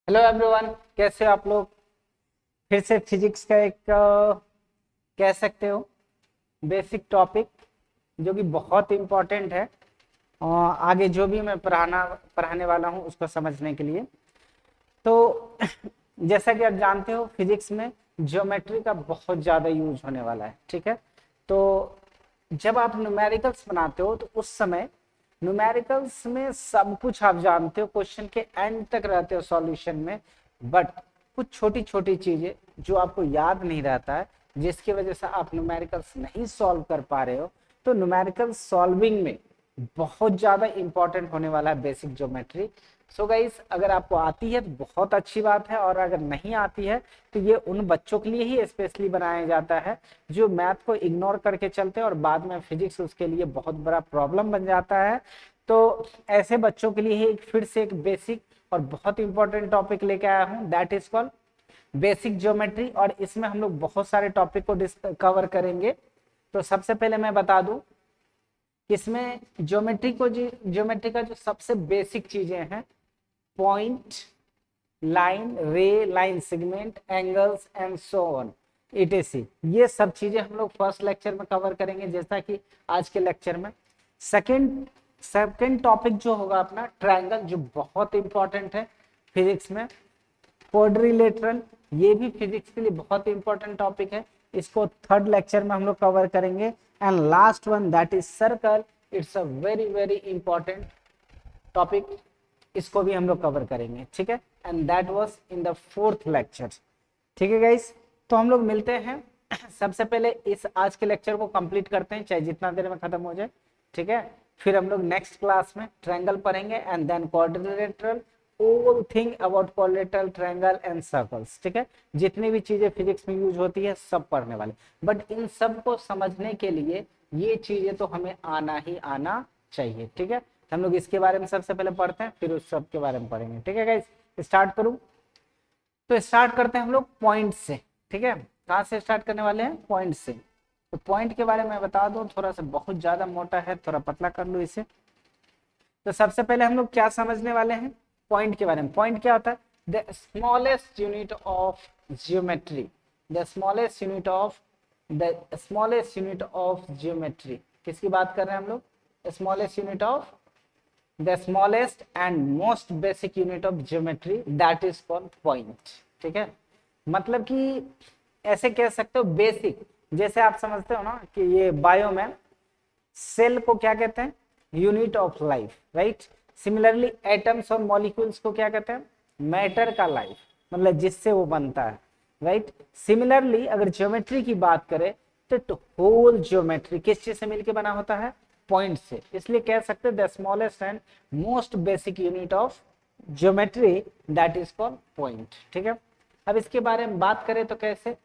Hello everyone, कैसे हो आप लोग। फिर से फिजिक्स का एक कह सकते हो बेसिक टॉपिक जो कि बहुत इम्पोर्टेंट है और आगे जो भी मैं पढ़ाने वाला हूँ उसको समझने के लिए। तो जैसा कि आप जानते हो फिजिक्स में ज्योमेट्री का बहुत ज़्यादा यूज होने वाला है, ठीक है। तो जब आप न्यूमेरिकल्स बनाते हो तो उस समय न्यूमेरिकल्स में सब कुछ आप जानते हो, क्वेश्चन के एंड तक रहते हो सॉल्यूशन में। बट कुछ छोटी छोटी चीजें जो आपको याद नहीं रहता है, जिसकी वजह से आप न्यूमेरिकल्स नहीं सॉल्व कर पा रहे हो। तो न्यूमेरिकल सॉल्विंग में बहुत ज्यादा इंपॉर्टेंट होने वाला है बेसिक ज्योमेट्री। सो गाइस, अगर आपको आती है तो बहुत अच्छी बात है, और अगर नहीं आती है तो ये उन बच्चों के लिए ही स्पेशली बनाया जाता है जो मैथ को इग्नोर करके चलते हैं और बाद में फिजिक्स उसके लिए बहुत बड़ा प्रॉब्लम बन जाता है। तो ऐसे बच्चों के लिए ही फिर से एक बेसिक और बहुत इंपॉर्टेंट टॉपिक लेके आया हूँ, that is called basic geometry. और इसमें हम लोग बहुत सारे टॉपिक को कवर करेंगे। तो सबसे पहले मैं बता दूं, इसमें ज्योमेट्री का जो सबसे बेसिक चीजें हैं, पॉइंट, लाइन, रे, line segment, angles and so on, etc, ये सब चीजें हम लोग फर्स्ट लेक्चर में कवर करेंगे, जैसा कि आज के लेक्चर में। सेकंड सेकंड टॉपिक जो होगा अपना ट्रायंगल, जो बहुत इंपॉर्टेंट है फिजिक्स में। क्वाड्रिलेटरल, ये भी फिजिक्स के लिए बहुत इंपॉर्टेंट टॉपिक है, इसको थर्ड लेक्चर में हम लोग कवर करेंगे। And last one that is circle, it's a very very important topic, इसको भी हम लोग कवर करेंगे, ठीक है। And that was in the fourth lecture, ठीक है गाइस। तो हम लोग मिलते हैं। सबसे पहले इस आज के लेक्चर को कंप्लीट करते हैं, चाहे जितना देर में खत्म हो जाए, ठीक है। फिर हम लोग नेक्स्ट क्लास में ट्रायंगल पढ़ेंगे and then quadrilateral, all thing about quadrilateral, triangle and circles, ठीक है। जितनी भी चीजें फिजिक्स में यूज होती है सब पढ़ने वाले। बट इन सब को समझने के लिए ये चीजें तो हमें आना ही आना चाहिए, ठीक है। हम लोग इसके बारे में सबसे पहले पढ़ते हैं, फिर उस सब के बारे में पढ़ेंगे, ठीक है गाइस। स्टार्ट करूं? तो स्टार्ट करते हैं हम लोग पॉइंट से, ठीक है। कहाँ से स्टार्ट करने वाले हैं? पॉइंट से। तो पॉइंट के बारे में बता दो, थोड़ा सा बहुत ज्यादा मोटा है, थोड़ा पतला कर लो इसे। तो सबसे पहले हम लोग क्या समझने वाले हैं पॉइंट के बारे में। पॉइंट क्या होता है? The smallest unit of geometry, the smallest unit of the smallest unit of geometry. किसकी बात कर रहे हैं हम लोग? Smallest unit of the smallest and most basic unit of geometry, that is called point, ठीक है। मतलब कि ऐसे कह सकते हो बेसिक, जैसे आप समझते हो ना कि ये बायो में सेल को क्या कहते हैं? Unit of life, right. Similarly atoms और मॉलिक्यूल्स को क्या कहते हैं? मैटर का लाइफ, मतलब जिससे वो बनता है, राइट। सिमिलरली अगर ज्योमेट्री की बात करें तो होल ज्योमेट्री किस चीज से मिलकर बना होता है? पॉइंट से। इसलिए कह सकते हैं the smallest and most basic unit of geometry, that is called point, ठीक है। अब इसके बारे में बात करें तो कैसे?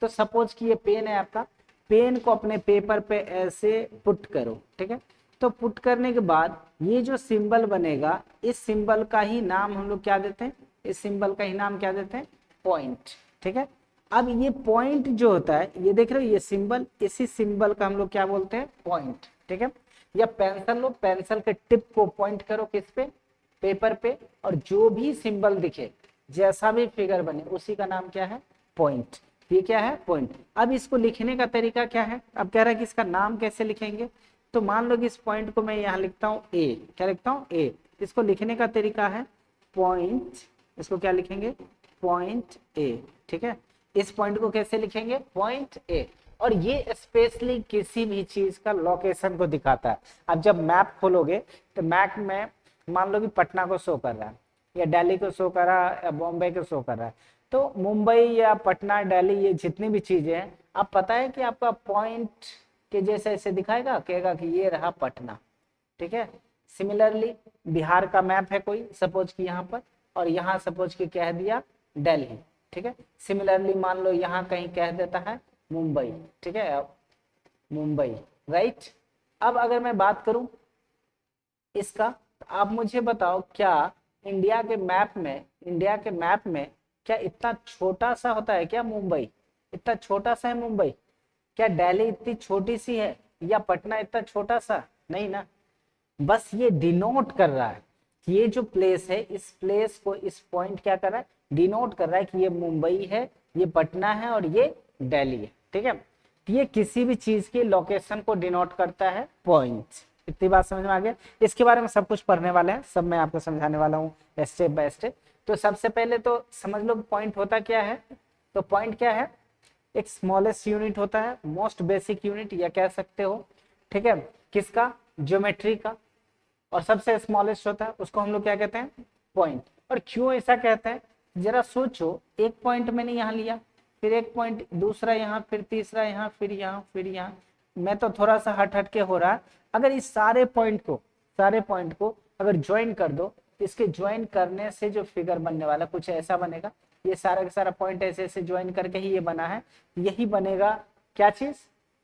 तो सपोज कि ये पेन है आपका, पेन को अपने पेपर पे ऐसे पुट करो, ठीक है। तो पुट करने के बाद ये जो सिंबल बनेगा, इस सिंबल का ही नाम हम लोग क्या देते हैं? इस सिंबल का ही नाम क्या देते हैं? पॉइंट, ठीक है। अब ये पॉइंट जो होता है, ये देख रहे हो ये सिंबल, इसी सिंबल का हम लोग क्या बोलते हैं? पॉइंट, ठीक है। या पेंसिल लो, पेंसिल के टिप को पॉइंट करो किस पे? पेपर पे, और जो भी सिंबल दिखे, जैसा भी फिगर बने, उसी का नाम क्या है? पॉइंट। ये क्या है? पॉइंट। अब इसको लिखने का तरीका क्या है? अब कह रहा है कि इसका नाम कैसे लिखेंगे। तो मान लो कि इस पॉइंट को मैं यहाँ लिखता हूँ ए, क्या लिखता हूँ? ए। इसको लिखने का तरीका है पॉइंट, इसको क्या लिखेंगे? पॉइंट ए, ठीक है। इस पॉइंट को कैसे लिखेंगे? Point A. और ये स्पेशली किसी भी चीज का लोकेशन को दिखाता है। अब जब मैप खोलोगे तो मैप में मान लो कि पटना को शो कर रहा है, या दिल्ली को शो कर रहा है, या बॉम्बे को शो कर रहा है। तो मुंबई या पटना, दिल्ली, ये जितनी भी चीजें हैं, आप पता है कि आपका पॉइंट के जैसे ऐसे दिखाएगा, कहेगा कि ये रहा पटना, ठीक है। सिमिलरली बिहार का मैप है कोई, सपोज कि यहाँ पर, और यहाँ सपोज कि कह दिया दिल्ली, ठीक है। सिमिलरली मान लो यहाँ कहीं कह देता है मुंबई, ठीक है, मुंबई, राइट। अब अगर मैं बात करूं इसका, तो आप मुझे बताओ, क्या इंडिया के मैप में क्या इतना छोटा सा होता है क्या मुंबई? इतना छोटा सा है मुंबई? क्या दिल्ली इतनी छोटी सी है, या पटना इतना छोटा सा? नहीं ना। बस ये डिनोट कर रहा है ये जो प्लेस है, इस प्लेस को, इस पॉइंट क्या कर रहा है, डिनोट कर रहा है कि ये मुंबई है, ये पटना है और ये दिल्ली है। ठीक है, ये किसी भी चीज की लोकेशन को डिनोट करता है पॉइंट। इतनी बात समझ में आ गया। इसके बारे में सब कुछ पढ़ने वाले हैं, सब मैं आपको समझाने वाला हूँ स्टेप बाय स्टेप। तो सबसे पहले तो समझ लो पॉइंट होता क्या है। तो पॉइंट क्या है, एक स्मॉलेस्ट यूनिट होता है, मोस्ट बेसिक यूनिट या कह सकते हो। ठीक है, किसका, ज्योमेट्री का। और सबसे स्मॉलेस्ट होता है, उसको हम लोग क्या कहते हैं, पॉइंट। और क्यों ऐसा कहते हैं, जरा सोचो, एक पॉइंट मैंने यहाँ लिया, फिर एक पॉइंट दूसरा यहाँ, फिर तीसरा यहाँ, फिर यहाँ, फिर यहाँ। मैं तो थोड़ा सा हट हट के हो रहा है। अगर इस सारे पॉइंट को अगर ज्वाइन कर दो, इसके ज्वाइन करने से जो फिगर बनने वाला कुछ ऐसा बनेगा। ये सारा का सारा पॉइंट ऐसे ऐसे ज्वाइन करके ही ये बना है, यही बनेगा क्या चीज,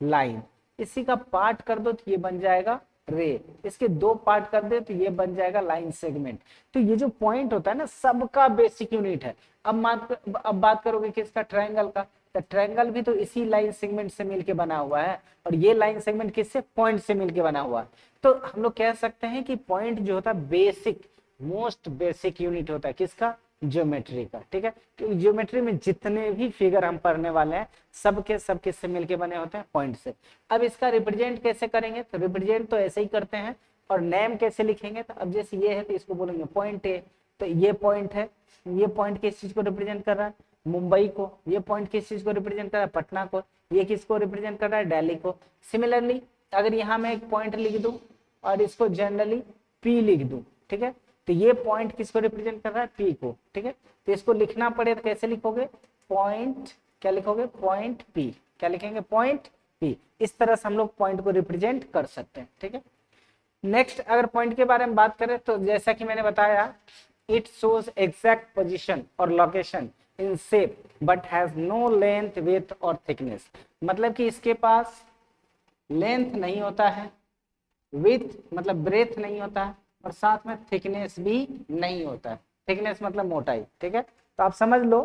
लाइन। इसी का पार्ट कर दो तो ये बन जाएगा रे, इसके दो पार्ट कर दे तो ये बन जाएगा लाइन सेगमेंट। तो ये जो पॉइंट होता है ना, सबका बेसिक यूनिट है। अब बात करोगे किसका, ट्रायंगल का। तो ट्रायंगल भी तो इसी लाइन सेगमेंट से मिलके बना हुआ है, और ये लाइन सेगमेंट किससे, पॉइंट से मिलके बना हुआ है। तो हम लोग कह सकते हैं कि पॉइंट जो होता है बेसिक, मोस्ट बेसिक यूनिट होता है किसका, ज्योमेट्री का। ठीक है, तो ज्योमेट्री में जितने भी फिगर हम पढ़ने वाले हैं, सबके सब किससे मिलके बने होते हैं, पॉइंट से। अब इसका रिप्रेजेंट कैसे करेंगे, तो रिप्रेजेंट तो ऐसे ही करते हैं। और नेम कैसे लिखेंगे, तो अब जैसे ये है तो इसको बोलेंगे पॉइंट ए। तो ये पॉइंट है, ये पॉइंट किस चीज को रिप्रेजेंट कर रहा है, मुंबई को। ये पॉइंट किस चीज को रिप्रेजेंट कर रहा है, पटना को। ये किसको रिप्रेजेंट कर रहा है, दिल्ली को। सिमिलरली अगर यहाँ मैं एक पॉइंट लिख दूं और इसको जनरली पी लिख दूं, ठीक है, तो ये पॉइंट किसको रिप्रेजेंट कर रहा है, पी को। ठीक है, तो इसको लिखना पड़े तो कैसे लिखोगे, पॉइंट, क्या लिखोगे, पॉइंट पी। क्या लिखेंगे, पॉइंट पी। इस तरह से हम लोग पॉइंट को रिप्रेजेंट कर सकते हैं। ठीक है, नेक्स्ट अगर पॉइंट के बारे में बात करें तो जैसा कि मैंने बताया, इट शोज एग्जैक्ट पोजीशन और location in shape but has no length, width और थिकनेस। मतलब कि इसके पास लेंथ नहीं होता है, विड्थ मतलब ब्रेथ नहीं होता है, और साथ में थिकनेस भी नहीं होता है। थिकनेस मतलब मोटाई। ठीक है, तो आप समझ लो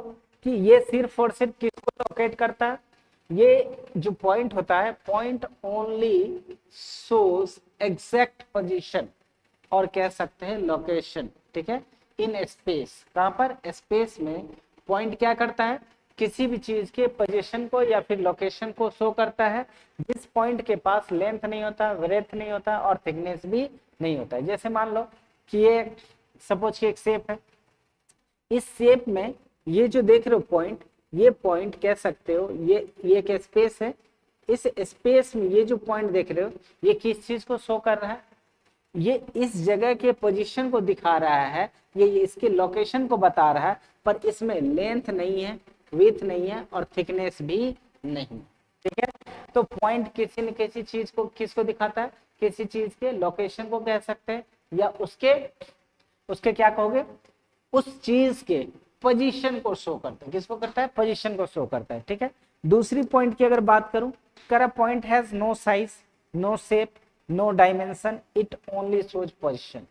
कि ये सिर्फ और सिर्फ किसको लोकेट करता है, ये जो पॉइंट होता है, point only shows exact position और कह सकते हैं लोकेशन। ठीक है, इन स्पेस, कहां पर, स्पेस में पॉइंट क्या करता है, किसी भी चीज के पोजीशन को या फिर लोकेशन को शो करता है, जिस पॉइंट के पास लेंथ नहीं होता, ब्रेथ नहीं होता और थिकनेस भी नहीं होता है। जैसे मान लो कि ये सपोज कि एक शेप है, इस शेप में ये जो देख रहे हो पॉइंट, ये पॉइंट कह सकते हो, ये एक स्पेस है। इस स्पेस में ये जो पॉइंट देख रहे हो, ये किस चीज को शो कर रहा है, ये इस जगह के पोजीशन को दिखा रहा है, ये इसके लोकेशन को बता रहा है, पर इसमें लेंथ नहीं है, विड्थ नहीं है और थिकनेस भी नहीं। ठीक है, तो पॉइंट किसी न किसी चीज को किसको दिखाता है, किसी चीज के लोकेशन को कह सकते हैं, या उसके क्या कहोगे, उस चीज के पोजीशन को शो करता है। किसको करता है, पोजीशन को शो करता है। ठीक है, दूसरी पॉइंट की अगर बात करूं, करा point has no size, no shape, no dimension, it only shows position.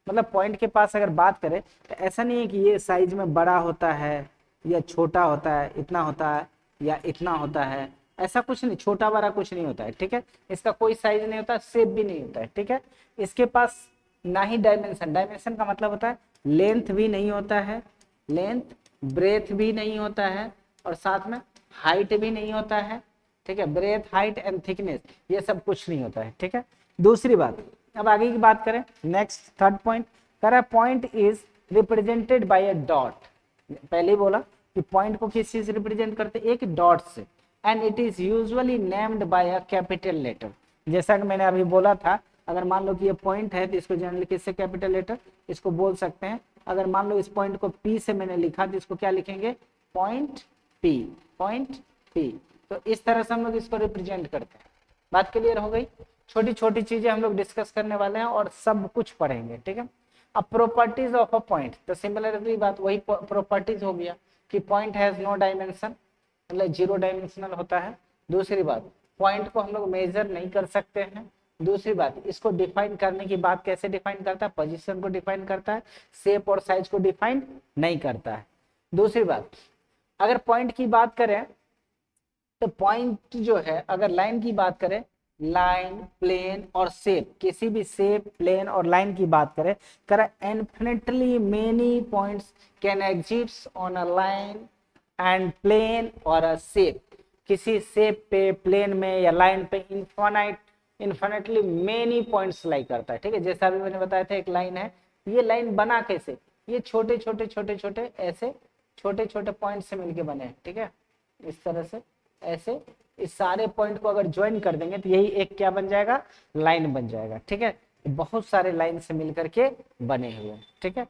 मतलब पॉइंट के पास अगर बात करें तो ऐसा नहीं है कि ये साइज में बड़ा होता है या छोटा होता है, इतना होता है या इतना होता है, ऐसा कुछ नहीं, छोटा बड़ा कुछ नहीं होता है। ठीक है, इसका कोई साइज नहीं होता, शेप भी नहीं होता है। ठीक है, इसके पास ना ही डायमेंशन, डायमेंशन का मतलब होता है लेंथ भी नहीं होता है, लेंथ, ब्रेथ भी नहीं होता है, और साथ में हाइट भी नहीं होता है। ठीक है, ब्रेथ, हाइट एंड थिकनेस, ये सब कुछ नहीं होता है। ठीक है, दूसरी बात, अब आगे की बात करें, नेक्स्ट थर्ड पॉइंट, करा point is represented by a dot. पहले ही बोला कि पॉइंट को किस चीज से रिप्रेजेंट करते हैं, एक डॉट से, and it is usually named by a capital letter. जैसा कि मैंने अभी बोला था, अगर मान लो कि ये पॉइंट है तो इसको जनरली किससे, कैपिटल लेटर, इसको बोल सकते हैं। अगर मान लो इस पॉइंट को पी से मैंने लिखा तो इसको क्या लिखेंगे, पॉइंट पी, पॉइंट पी। तो इस तरह से हम लोग इसको रिप्रेजेंट करते हैं। बात क्लियर हो गई। छोटी छोटी चीजें हम लोग डिस्कस करने वाले हैं और सब कुछ पढ़ेंगे। ठीक है, अब प्रॉपर्टीज ऑफ अ पॉइंट, तो सिमिलरली बात वही प्रॉपर्टीज हो गया कि पॉइंट हैज नो डायमेंशन, मतलब 0 डायमेंशनल होता है। दूसरी बात, पॉइंट को हम लोग मेजर नहीं कर सकते हैं। दूसरी बात, इसको डिफाइन करने की बात कैसे डिफाइन करता है, पोजीशन को डिफाइन करता है, शेप और साइज को डिफाइन नहीं करता है। दूसरी बात, अगर पॉइंट की बात करें तो पॉइंट जो है, अगर लाइन की बात करें लाइन, प्लेन और शेप, किसी भी शेप, प्लेन और लाइन की बात करें, करें infinitely many points can exist on a line and plane और अ शेप, किसी शेप पे, प्लेन में या लाइन पे इन्फिनिटली मेनी पॉइंट्स लाई करता है। ठीक है, जैसा अभी मैंने बताया था एक लाइन है, ये लाइन बना कैसे, ये छोटे छोटे छोटे छोटे ऐसे छोटे छोटे पॉइंट से मिलके बने हैं। ठीक है, इस तरह से ऐसे इस सारे पॉइंट को अगर ज्वाइन कर देंगे तो यही एक क्या बन जाएगा, लाइन बन जाएगा। ठीक है, बहुत सारे लाइन से मिलकर के बने हुए हैं। ठीक है,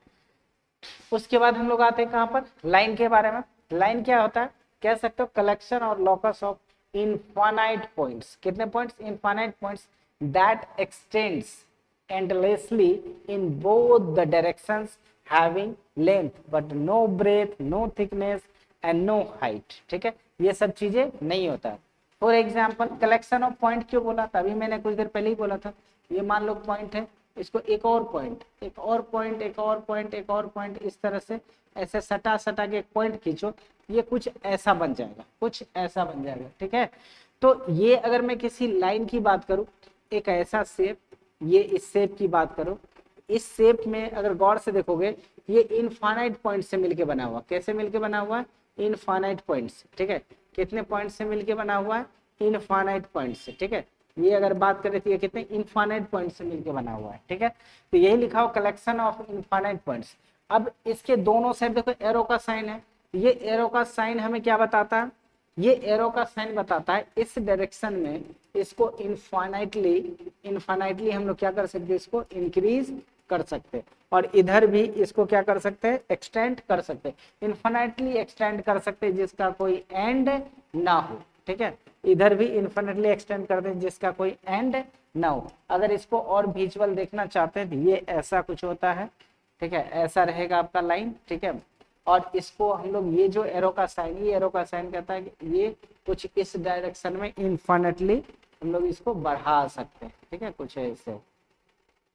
उसके बाद हम लोग आते हैं कहां पर, लाइन के बारे में। लाइन क्या होता है, कह सकते हो कलेक्शन और लोकस ऑफ इनफाइनाइट पॉइंट्स, कितने points, infinite points that x tends endlessly in both the directions having length but no breadth, no thickness and no height। ठीक है, ये सब चीजें नहीं होता है। For example collection of point क्यों बोला था, अभी मैंने कुछ देर पहले ही बोला था, ये मान लो पॉइंट है, इसको एक और पॉइंट, एक और पॉइंट, एक और पॉइंट, एक और पॉइंट, इस तरह से ऐसे सटा सटा के एक पॉइंट खींचो, ये कुछ ऐसा बन जाएगा, कुछ ऐसा बन जाएगा। ठीक है, तो ये अगर मैं किसी लाइन की बात करूं, एक ऐसा शेप, ये इस शेप की बात करो, इस शेप में अगर गौर से देखोगे ये इनफाइनाइट पॉइंट से मिलके बना हुआ, कैसे मिलके बना हुआ है, इनफाइनाइट पॉइंट से। ठीक है, कितने पॉइंट से मिलके बना हुआ है, इनफाइनाइट पॉइंट से। ठीक है, ये अगर बात करें तो ये कितने इनफाइनाइट पॉइंट से मिलके बना हुआ है। ठीक है, तो यही लिखा हो कलेक्शन ऑफ इनफाइनाइट पॉइंट्स। अब इसके दोनों साइड देखो एरो का साइन है, ये एरो का साइन हमें क्या बताता है, ये एरो का साइन बताता है इस डायरेक्शन में इसको इनफाइनाइटली हम लोग क्या कर सकते हैं, इसको इंक्रीज कर सकते हैं, और इधर भी इसको क्या कर सकते हैं, एक्सटेंड कर सकते हैं, इनफाइनाइटली एक्सटेंड कर सकते हैं जिसका कोई एंड ना हो। ठीक है, इधर भी इनफाइनाइटली एक्सटेंड कर दें जिसका कोई एंड ना हो। अगर इसको और विजुअल देखना चाहते हैं तो ये ऐसा कुछ होता है। ठीक है, ऐसा रहेगा आपका लाइन। ठीक है, और इसको हम लोग ये जो एरो का साइन, ये एरो का साइन कहता है कि ये कुछ इस डायरेक्शन में इनफाइनाइटली हम लोग इसको बढ़ा सकते हैं। ठीक है, कुछ ऐसे।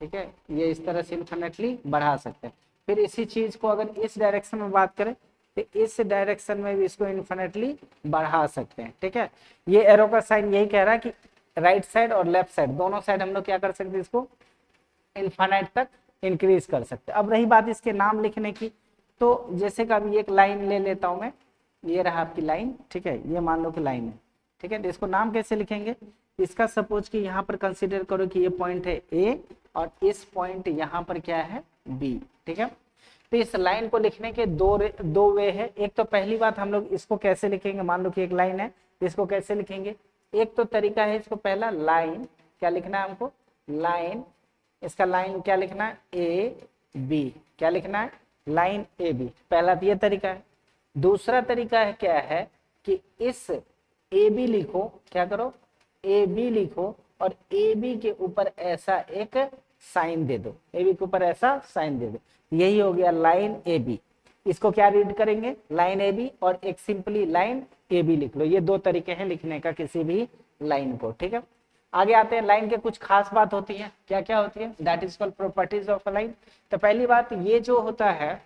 ठीक है, ये इस तरह से इनफाइनाइटली बढ़ा सकते हैं। फिर इसी चीज को अगर इस डायरेक्शन में बात करें तो इस डायरेक्शन में भी इसको इनफाइनाइटली बढ़ा सकते हैं। ठीक है, ये एरो का साइन यही कह रहा है कि राइट साइड और लेफ्ट साइड दोनों साइड हम लोग क्या कर सकते हैं, इसको इनफाइनाइट तक इंक्रीज कर सकते हैं। अब रही बात इसके नाम लिखने की, तो जैसे कि अभी एक लाइन ले लेता हूं मैं, ये रहा आपकी लाइन। ठीक है, ये मान लो कि लाइन है। ठीक है, तो इसको नाम कैसे लिखेंगे, इसका सपोज कि यहाँ पर कंसीडर करो कि ये पॉइंट है ए और इस पॉइंट यहाँ पर क्या है बी। ठीक है, तो इस लाइन को लिखने के दो वे है। एक तो पहली बात हम लोग इसको कैसे लिखेंगे, मान लो कि एक लाइन है तो इसको कैसे लिखेंगे, एक तो तरीका है इसको पहला लाइन क्या लिखना है हमको, लाइन, इसका लाइन क्या लिखना है, ए बी, क्या लिखना है, लाइन ए बी, पहला तो ये तरीका है। दूसरा तरीका है क्या है कि इस ए बी लिखो, क्या करो, ए बी लिखो और ए बी के ऊपर ऐसा एक साइन दे दो, ए बी के ऊपर ऐसा साइन दे दो, यही हो गया लाइन ए बी। इसको क्या रीड करेंगे, लाइन ए बी, और एक सिंपली लाइन ए बी लिख लो। ये दो तरीके हैं लिखने का किसी भी लाइन को। ठीक है, आगे आते हैं, लाइन के कुछ खास बात होती है, क्या क्या होती है, that is called properties of a line. तो पहली बात ये जो होता है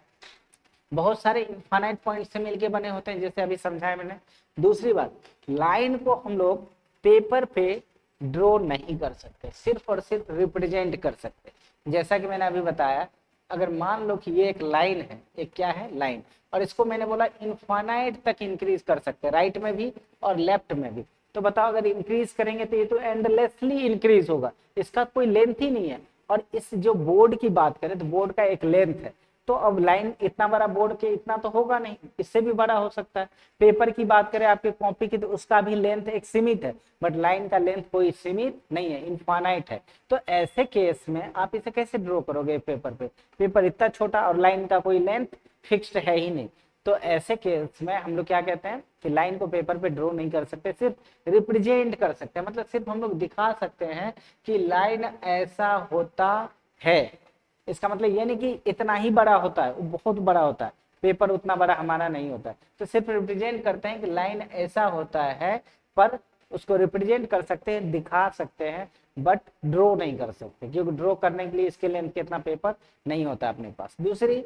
बहुत सारे इनफाइनाइट पॉइंट से मिलके बने होते हैं, जैसे अभी समझाया मैंने। दूसरी बात, लाइन को हम लोग पेपर पे ड्रॉ नहीं कर सकते, सिर्फ और सिर्फ रिप्रेजेंट कर सकते। जैसा कि मैंने अभी बताया, अगर मान लो कि ये एक लाइन है, एक क्या है, लाइन, और इसको मैंने बोला इनफाइनाइट तक इंक्रीज कर सकते हैं, राइट में भी और लेफ्ट में भी। तो बताओ अगर इंक्रीज करेंगे तो ये तो एंडलेसली इंक्रीज होगा, इसका कोई लेंथ ही नहीं है। और इस जो बोर्ड की बात करें तो बोर्ड का एक लेंथ है, तो अब लाइन इतना बड़ा बोर्ड के इतना तो होगा नहीं, इससे भी बड़ा हो सकता है। पेपर की बात करें आपके कॉपी की तो उसका भी लेंथ एक सीमित है, बट लाइन का लेंथ कोई सीमित नहीं है, इनफाइनाइट है। तो ऐसे केस में आप इसे कैसे ड्रॉ करोगे पेपर पे, पेपर इतना छोटा और लाइन का कोई लेंथ फिक्स्ड है ही नहीं। तो ऐसे केस में हम लोग क्या कहते हैं कि लाइन को पेपर पे ड्रॉ नहीं कर सकते, सिर्फ रिप्रेजेंट कर सकते हैं, मतलब सिर्फ हम लोग दिखा सकते हैं कि लाइन ऐसा होता है। इसका मतलब ये नहीं कि इतना ही बड़ा होता है, वो बहुत बड़ा होता है, पेपर उतना बड़ा हमारा नहीं होता है। तो सिर्फ रिप्रेजेंट करते हैं कि लाइन ऐसा होता है, पर उसको रिप्रेजेंट कर सकते हैं, दिखा सकते हैं, बट ड्रॉ नहीं कर सकते, क्योंकि ड्रॉ करने के लिए इसके लेंथ कितना पेपर नहीं होता अपने पास। दूसरी,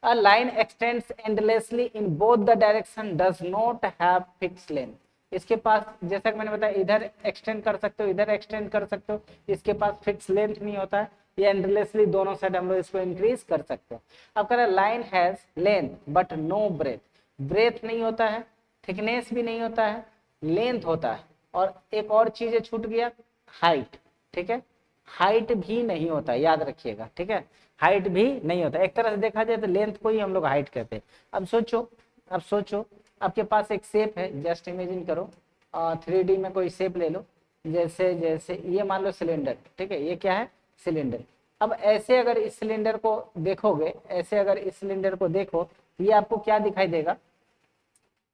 a line extends endlessly in both the direction does not have fixed length। इसके पास जैसा कि मैंने बताया इधर एक्सटेंड कर सकते हो, इधर एक्सटेंड कर सकते हो, इसके पास फिक्स लेंथ नहीं होता है, ये एंडलेसली दोनों साइड हम लोग इसको इंक्रीज कर सकते हैं। अब कह रहा है line has length but no breadth, breadth नहीं होता है, थिकनेस भी नहीं होता है, लेंथ होता है, और एक और चीज छूट गया, हाइट। ठीक है, हाइट भी नहीं होता, याद रखिएगा। ठीक है, हाइट भी नहीं होता। एक तरह से देखा जाए तो लेंथ को ही हम लोग हाइट कहते हैं। अब सोचो आपके पास एक शेप है, जस्ट इमेजिन करो 3D में कोई शेप ले लो, जैसे जैसे ये मान लो सिलेंडर। ठीक है, ये क्या है, सिलेंडर। अब ऐसे अगर इस सिलेंडर को देखोगे, ऐसे अगर इस सिलेंडर को देखो, ये आपको क्या दिखाई देगा,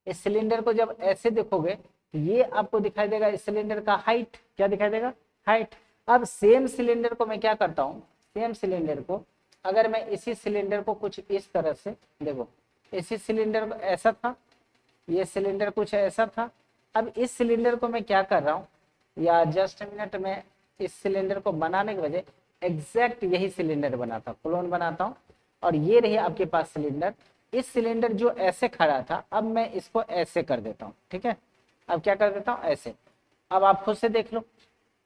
इस सिलेंडर को जब ऐसे देखोगे तो ये आपको दिखाई देगा इस सिलेंडर का हाइट, क्या दिखाई देगा, हाइट। अब सेम सिलेंडर को मैं क्या करता हूँ, सेम सिलेंडर को अगर मैं इसी सिलेंडर को कुछ इस तरह से देखो, इसी सिलेंडर को ऐसा था, ये सिलेंडर कुछ ऐसा था। अब इस सिलेंडर को मैं क्या कर रहा हूँ, या जस्ट मिनट में इस सिलेंडर को बनाने के वजह एग्जैक्ट यही सिलेंडर बनाता हूँ, क्लोन बनाता हूँ, और ये रही आपके पास सिलेंडर। इस सिलेंडर जो ऐसे खड़ा था, अब मैं इसको ऐसे कर देता हूँ। ठीक है, अब क्या कर देता हूँ, ऐसे। अब आप खुद से देख लो,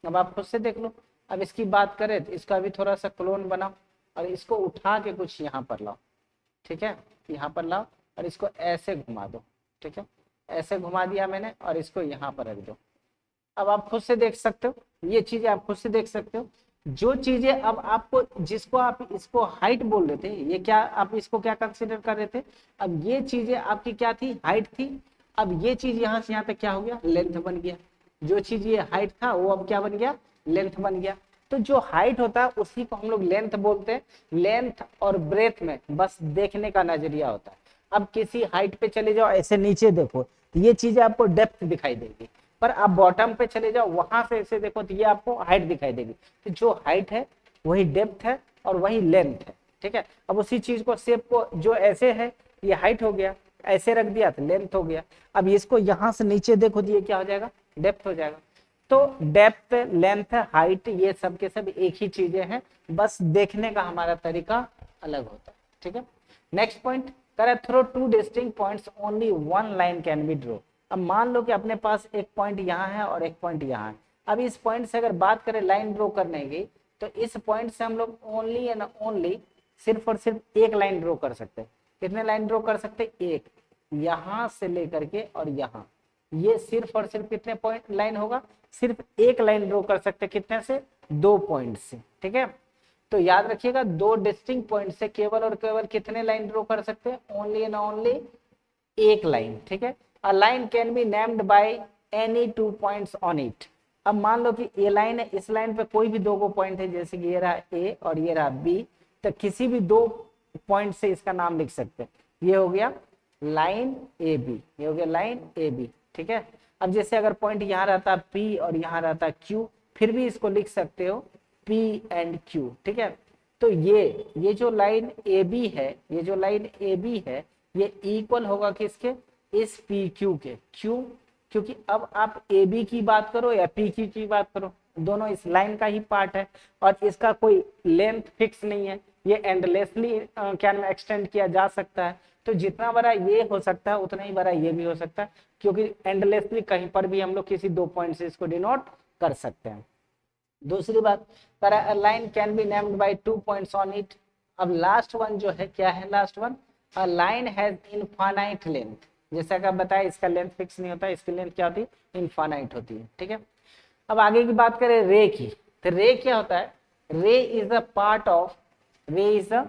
अब आप खुद से देख लो। अब इसकी बात करें तो इसका भी थोड़ा सा क्लोन बनाओ, और इसको उठा के कुछ यहाँ पर लाओ। ठीक है, यहाँ पर लाओ और इसको ऐसे घुमा दो। ठीक है, ऐसे घुमा दिया मैंने, और इसको यहाँ पर रख दो। अब आप खुद से देख सकते हो, ये चीजें आप खुद से देख सकते हो। जो चीजें अब आपको, जिसको आप इसको हाइट बोल रहे थे, ये क्या आप इसको क्या कंसीडर कर रहे थे, अब ये चीजें आपकी क्या थी, हाइट थी। अब ये चीज यहाँ से यहाँ तक क्या हो गया, लेंथ बन गया। जो चीज ये हाइट था वो अब क्या बन गया, लेंथ बन गया। तो जो हाइट होता है उसी को हम लोग लेंथ बोलते हैं। लेंथ और ब्रेथ में बस देखने का नजरिया होता है। अब किसी हाइट पे चले जाओ, ऐसे नीचे देखो तो ये चीजें आपको डेप्थ दिखाई देगी, पर आप बॉटम पे चले जाओ, वहां से ऐसे देखो तो ये आपको हाइट दिखाई देगी। तो जो हाइट है वही डेप्थ है और वही लेंथ है। ठीक है, अब उसी चीज को, शेप को जो ऐसे है ये हाइट हो गया, ऐसे रख दिया तो लेंथ हो गया। अब इसको यहां से नीचे देखो तो ये क्या हो जाएगा, डेप्थ हो जाएगा। तो डेप्थ, लेंथ, हाइट, ये सब के सब एक ही चीजें हैं, बस देखने का हमारा तरीका अलग होता है। ठीक है, next point, through two distinct points only one line can be draw. अब मान लो कि अपने पास एक पॉइंट यहाँ है और एक पॉइंट यहाँ है। अब इस पॉइंट से अगर बात करें लाइन ड्रॉ करने की, तो इस पॉइंट से हम लोग ओनली एंड ओनली सिर्फ और सिर्फ एक लाइन ड्रॉ कर सकते हैं। कितने लाइन ड्रॉ कर सकते हैं, एक, यहां से लेकर के और यहाँ, ये सिर्फ और सिर्फ कितने पॉइंट लाइन होगा, सिर्फ एक लाइन ड्रॉ कर सकते हैं। कितने से, 2 पॉइंट से। ठीक है, तो याद रखिएगा 2 डिस्टिंक्ट पॉइंट से केवल और केवल कितने लाइन ड्रॉ कर सकते हैं, ओनली एंड ओनली एक लाइन। ठीक है, a line can be named by any 2 points on it. अब मान लो कि ये लाइन है, इस लाइन पे कोई भी 2 पॉइंट है, जैसे कि ये रहा ए और ये रहा बी, तो किसी भी 2 पॉइंट से इसका नाम लिख सकते हैं। ये हो गया लाइन ए बी, ये हो गया लाइन ए बी। ठीक है, अब जैसे अगर पॉइंट यहाँ रहता P और यहाँ रहता Q, फिर भी इसको लिख सकते हो P एंड Q। ठीक है, तो ये जो लाइन ए बी है, ये जो लाइन ए बी है, ये इक्वल होगा किसके, इस पी क्यू के। क्यों, क्योंकि अब आप ए बी की बात करो या पी क्यू की बात करो, दोनों इस लाइन का ही पार्ट है, और इसका कोई लेंथ फिक्स नहीं है, ये एंडलेसली क्या नाम एक्सटेंड किया जा सकता है। तो जितना बड़ा ये हो सकता है उतना ही बड़ा ये भी हो सकता है, क्योंकि एंडलेसली कहीं पर भी हम लोग किसी 2 पॉइंट से इसको डिनोट कर सकते हैं। दूसरी बात, line can be named by 2 points on it. अब लास्ट वन जो है, क्या है last one, a line has infinite length. जैसा कि आप बताया इसका लेंथ फिक्स नहीं होता, इसकी लेंथ क्या होती है, इनफाइनाइट होती है। ठीक है, अब आगे की बात करें रे की, तो रे क्या होता है, ray is a part of, ray is a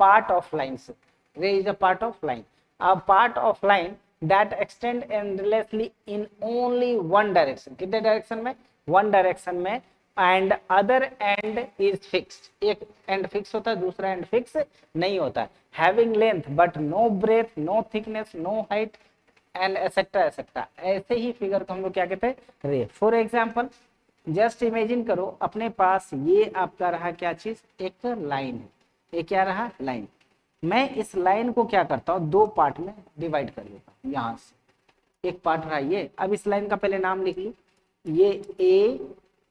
part of lines, ray is a part of line, a part of line that extend endlessly in only one direction. कितने डायरेक्शन में, वन डायरेक्शन में, end other end is fixed. एक end fix होता है, दूसरा end fix नहीं होता है। Having length but no breadth, no thickness, no height and et cetera et cetera. ऐसे ही फिगर को हम लोग क्या कहते हैं, रे। फॉर एग्जाम्पल, जस्ट इमेजिन करो अपने पास ये आपका रहा क्या चीज, एक लाइन है, ये क्या रहा, लाइन। मैं इस लाइन को क्या करता हूँ, 2 पार्ट में डिवाइड कर देता हूँ। यहां से एक पार्ट रहा ये, अब इस लाइन का पहले नाम लिख ली, ये ए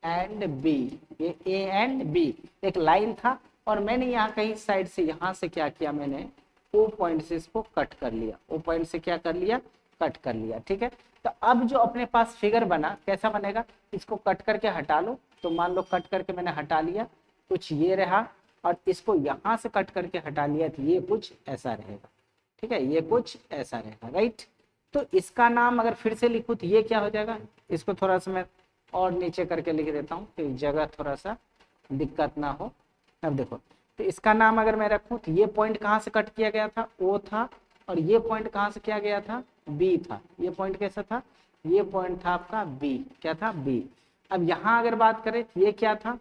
एंड बी, ये ए एंड बी एक लाइन था, और मैंने यहाँ कहीं साइड से यहाँ से क्या किया, मैंने ओ पॉइंट से इसको कट कर लिया, ओ पॉइंट से क्या कर लिया, कट कर लिया। ठीक है, तो अब जो अपने पास फिगर बना कैसा बनेगा, इसको कट करके हटा लो, तो मान लो कट करके मैंने हटा लिया, कुछ ये रहा, और इसको यहाँ से कट करके हटा लिया तो ये कुछ ऐसा रहेगा। ठीक है, ये कुछ ऐसा रहेगा, राइट। तो इसका नाम अगर फिर से लिखूं तो ये क्या हो जाएगा, इसको थोड़ा सा मैं और नीचे करके लिख देता हूँ तो जगह थोड़ा सा दिक्कत ना हो। अब देखो, तो इसका नाम अगर मैं रखूं तो ये पॉइंट कहाँ से कट किया गया था, ओ था, और ये पॉइंट कहाँ से किया गया था, बी था। ये पॉइंट कैसा था, ये पॉइंट था आपका बी, क्या था, बी। अब यहाँ अगर बात करें तो ये क्या था,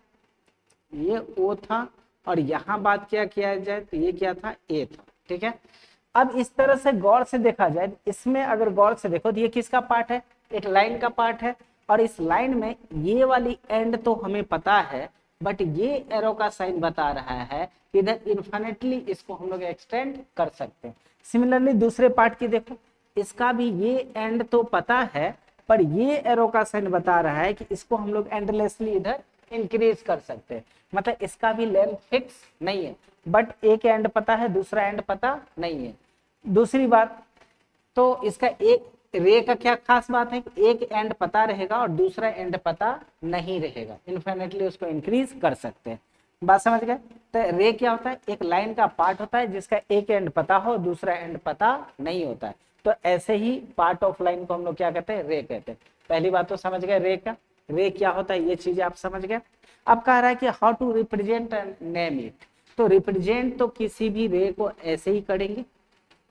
ये ओ था, और यहाँ बात क्या किया जाए तो ये क्या था, ए था। ठीक है, अब इस तरह से गौर से देखा जाए, इसमें अगर गौर से देखो तो ये किसका पार्ट है, एक लाइन का पार्ट है, और इस लाइन में ये वाली एंड तो हमें पता है, बट ये एरो का साइन बता रहा है कि इधर इन्फिनिटली इसको हम लोग एक्सटेंड कर सकते हैं। सिमिलरली दूसरे पार्ट की देखो, इसका भी ये एंड तो पता है, पर ये एरो का साइन बता रहा है कि इसको हम लोग एंडलेसली इधर इंक्रीज कर सकते हैं। मतलब इसका भी लेंथ फिक्स नहीं है, बट एक एंड पता है, दूसरा एंड पता नहीं है। दूसरी बात, तो इसका एक रे का क्या खास बात है कि एक एंड पता रहेगा और दूसरा एंड पता नहीं रहेगा, इन्फिनिटली उसको इंक्रीज कर सकते हैं। बात समझ गए। तो रे क्या होता है, एक लाइन का पार्ट होता है जिसका एक एंड पता हो, दूसरा एंड पता नहीं होता है। तो ऐसे ही पार्ट ऑफ लाइन को हम लोग क्या कहते हैं, रे कहते हैं। पहली बात तो समझ गए रे का, रे क्या होता है, ये चीजें आप समझ गए। अब कह रहा है कि how to represent and name it. तो रिप्रेजेंट तो किसी भी रे को ऐसे ही करेंगे,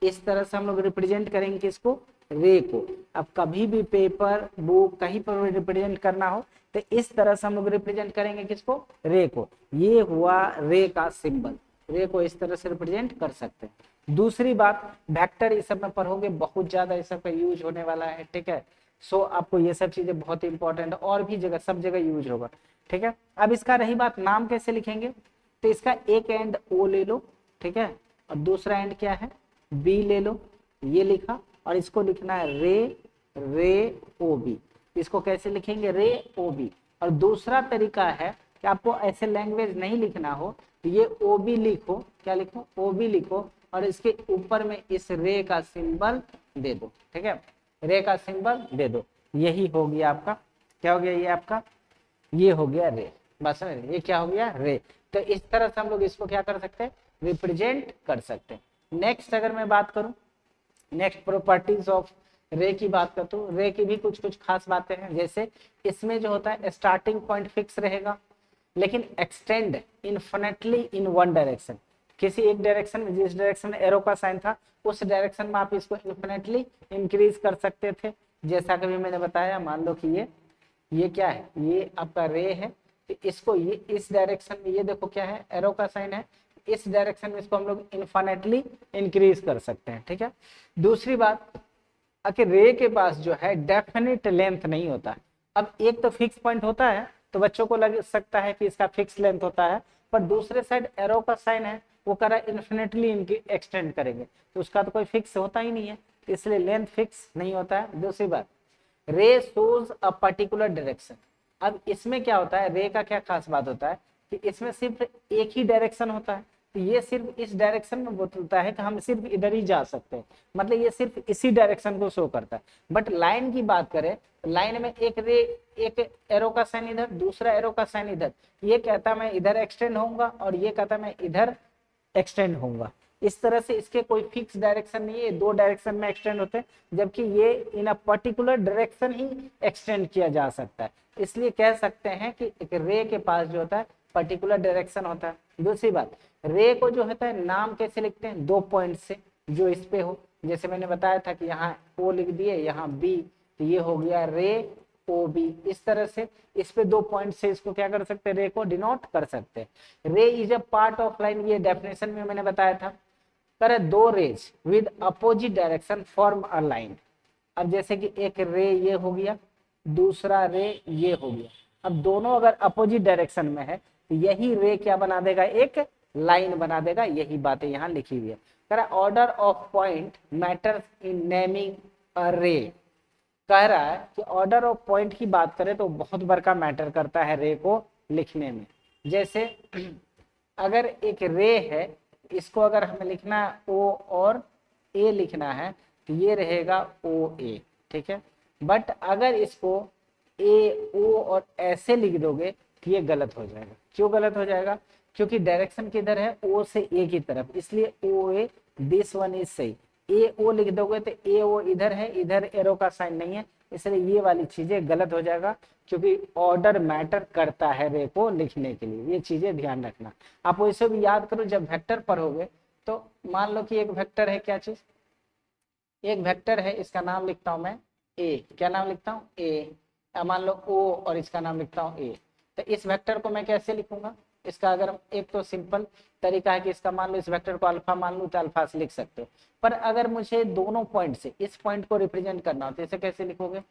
इस तरह से हम लोग रिप्रेजेंट करेंगे किसको, रे को। अब कभी भी पेपर बुक कहीं पर भी रिप्रेजेंट करना हो तो इस तरह से हम लोग रिप्रेजेंट करेंगे किसको, रे को। ये हुआ रे का सिंबल, रे को इस तरह से रिप्रेजेंट कर सकते हैं। दूसरी बात, वेक्टर इस सब में पढ़ोगे, बहुत ज्यादा इस सब का यूज होने वाला है। ठीक है, सो आपको ये सब चीजें बहुत इंपॉर्टेंट, और भी जगह सब जगह यूज होगा। ठीक है, अब इसका रही बात नाम कैसे लिखेंगे, तो इसका एक एंड ओ ले लो, ठीक है, और दूसरा एंड क्या है, बी ले लो, ये लिखा, और इसको लिखना है रे, रे ओ बी। इसको कैसे लिखेंगे, रे ओ बी। और दूसरा तरीका है कि आपको ऐसे लैंग्वेज नहीं लिखना हो तो ये ओ बी लिखो, क्या लिखो, ओ बी लिखो, और इसके ऊपर में इस रे का सिंबल दे दो। ठीक है, रे का सिंबल दे दो, यही हो गया आपका, क्या हो गया, ये आपका ये हो गया रे। बस ये क्या हो गया, रे। तो इस तरह से हम लोग इसको क्या कर सकते हैं, रिप्रेजेंट कर सकते हैं। नेक्स्ट अगर मैं बात करूं, नेक्स्ट प्रॉपर्टीज ऑफ रे की बात करता हूँ, रे की भी कुछ कुछ खास बातें हैं। जैसे इसमें जो होता है स्टार्टिंग पॉइंट फिक्स रहेगा, लेकिन extend infinitely in one direction. किसी एक डायरेक्शन में, जिस डायरेक्शन में एरो का साइन था उस डायरेक्शन में आप इसको इन्फिनिटली इंक्रीज कर सकते थे। जैसा कभी मैंने बताया, मान लो कि ये क्या है, ये आपका रे है, तो इसको ये इस डायरेक्शन में, ये देखो क्या है, एरो का साइन है, इस डायरेक्शन में इसको हम लोग इन्फिनिटली इंक्रीज कर सकते हैं। ठीक है, दूसरी बात, कि रे के पास जो है डेफिनेट लेंथ नहीं होता है। अब एक तो फिक्स पॉइंट होता है तो बच्चों को लग सकता है कि इसका फिक्स लेंथ होता है, पर दूसरे साइड एरो का साइन है, वो कह रहा है इन्फिनिटली इनकी एक्सटेंड करेंगे, तो उसका तो कोई फिक्स होता ही नहीं है, तो इसलिए लेंथ फिक्स नहीं होता है। दूसरी बात, रे शोज अ पर्टिकुलर डायरेक्शन। अब इसमें क्या होता है, रे का क्या खास बात होता है कि इसमें सिर्फ एक ही डायरेक्शन होता है, तो ये सिर्फ इस डायरेक्शन में बोलता है कि हम सिर्फ इधर ही जा सकते हैं, मतलब ये सिर्फ इसी डायरेक्शन को शो करता है। बट लाइन की बात करें, लाइन में एक रे, एक एरो का साइन इधर, दूसरा एरो का साइन इधर, ये कहता मैं इधर एक्सटेंड होऊंगा और ये कहता मैं इधर एक्सटेंड होऊंगा। इस तरह से इसके कोई फिक्स डायरेक्शन नहीं है, दो डायरेक्शन में एक्सटेंड होते हैं, जबकि ये इन अ पर्टिकुलर डायरेक्शन ही एक्सटेंड किया जा सकता है। इसलिए कह सकते हैं कि एक रे के पास जो होता है पर्टिकुलर डायरेक्शन होता है। दूसरी बात, रे को जो होता है नाम कैसे लिखते हैं, दो पॉइंट से जो इस पे हो। जैसे मैंने बताया था कि यहाँ ओ लिख दिए, यहाँ बी, तो ये हो गया रे ओ बी। इस तरह से इस पे दो पॉइंट से इसको क्या कर सकते हैं, रे को डिनोट कर सकते हैं। Ray is a part of line, ये डेफिनेशन में मैंने बताया था। करे दो rays with opposite direction form a line. अब जैसे कि एक रे ये हो गया, दूसरा रे ये हो गया, अब दोनों अगर अपोजिट डायरेक्शन में है तो यही रे क्या बना देगा, एक लाइन बना देगा। यही बातें यहाँ लिखी हुई है। कह order of point matters in naming a ray. कह रहा है कि ऑर्डर ऑफ पॉइंट की बात करें तो बहुत बड़का मैटर करता है रे को लिखने में। जैसे अगर एक रे है, इसको अगर हमें लिखना है ओ और ए लिखना है, तो ये रहेगा ओ ए, ठीक है। बट अगर इसको ए ओ और ऐसे लिख दोगे तो ये गलत हो जाएगा। क्यों गलत हो जाएगा? क्योंकि डायरेक्शन किधर है? ओ से ए की तरफ, इसलिए ओ ए, दिस वन इज सही। ए ओ लिख दोगे तो ए ओ इधर है, इधर एरो का साइन नहीं है, इसलिए ये वाली चीजें गलत हो जाएगा। क्योंकि ऑर्डर मैटर करता है रे को लिखने के लिए, ये चीजें ध्यान रखना। आप वैसे भी याद करो, जब वेक्टर पढ़ोगे तो मान लो कि एक वेक्टर है, क्या चीज, एक वेक्टर है, इसका नाम लिखता हूं मैं ए। क्या नाम लिखता हूं? ए। मान लो ओ और इसका नाम लिखता हूं ए। तो इस वेक्टर को मैं कैसे लिखूंगा? इसका अगर एक तो सिंपल तरीका है कि इसका मान लो इस वेक्टर को अल्फा मान लूं तो अल्फा से लिख सकते हो। पर अगर मुझे दोनों पॉइंट से इस पॉइंट को रिप्रेजेंट करना हो तो इसे कैसे लिखोगे?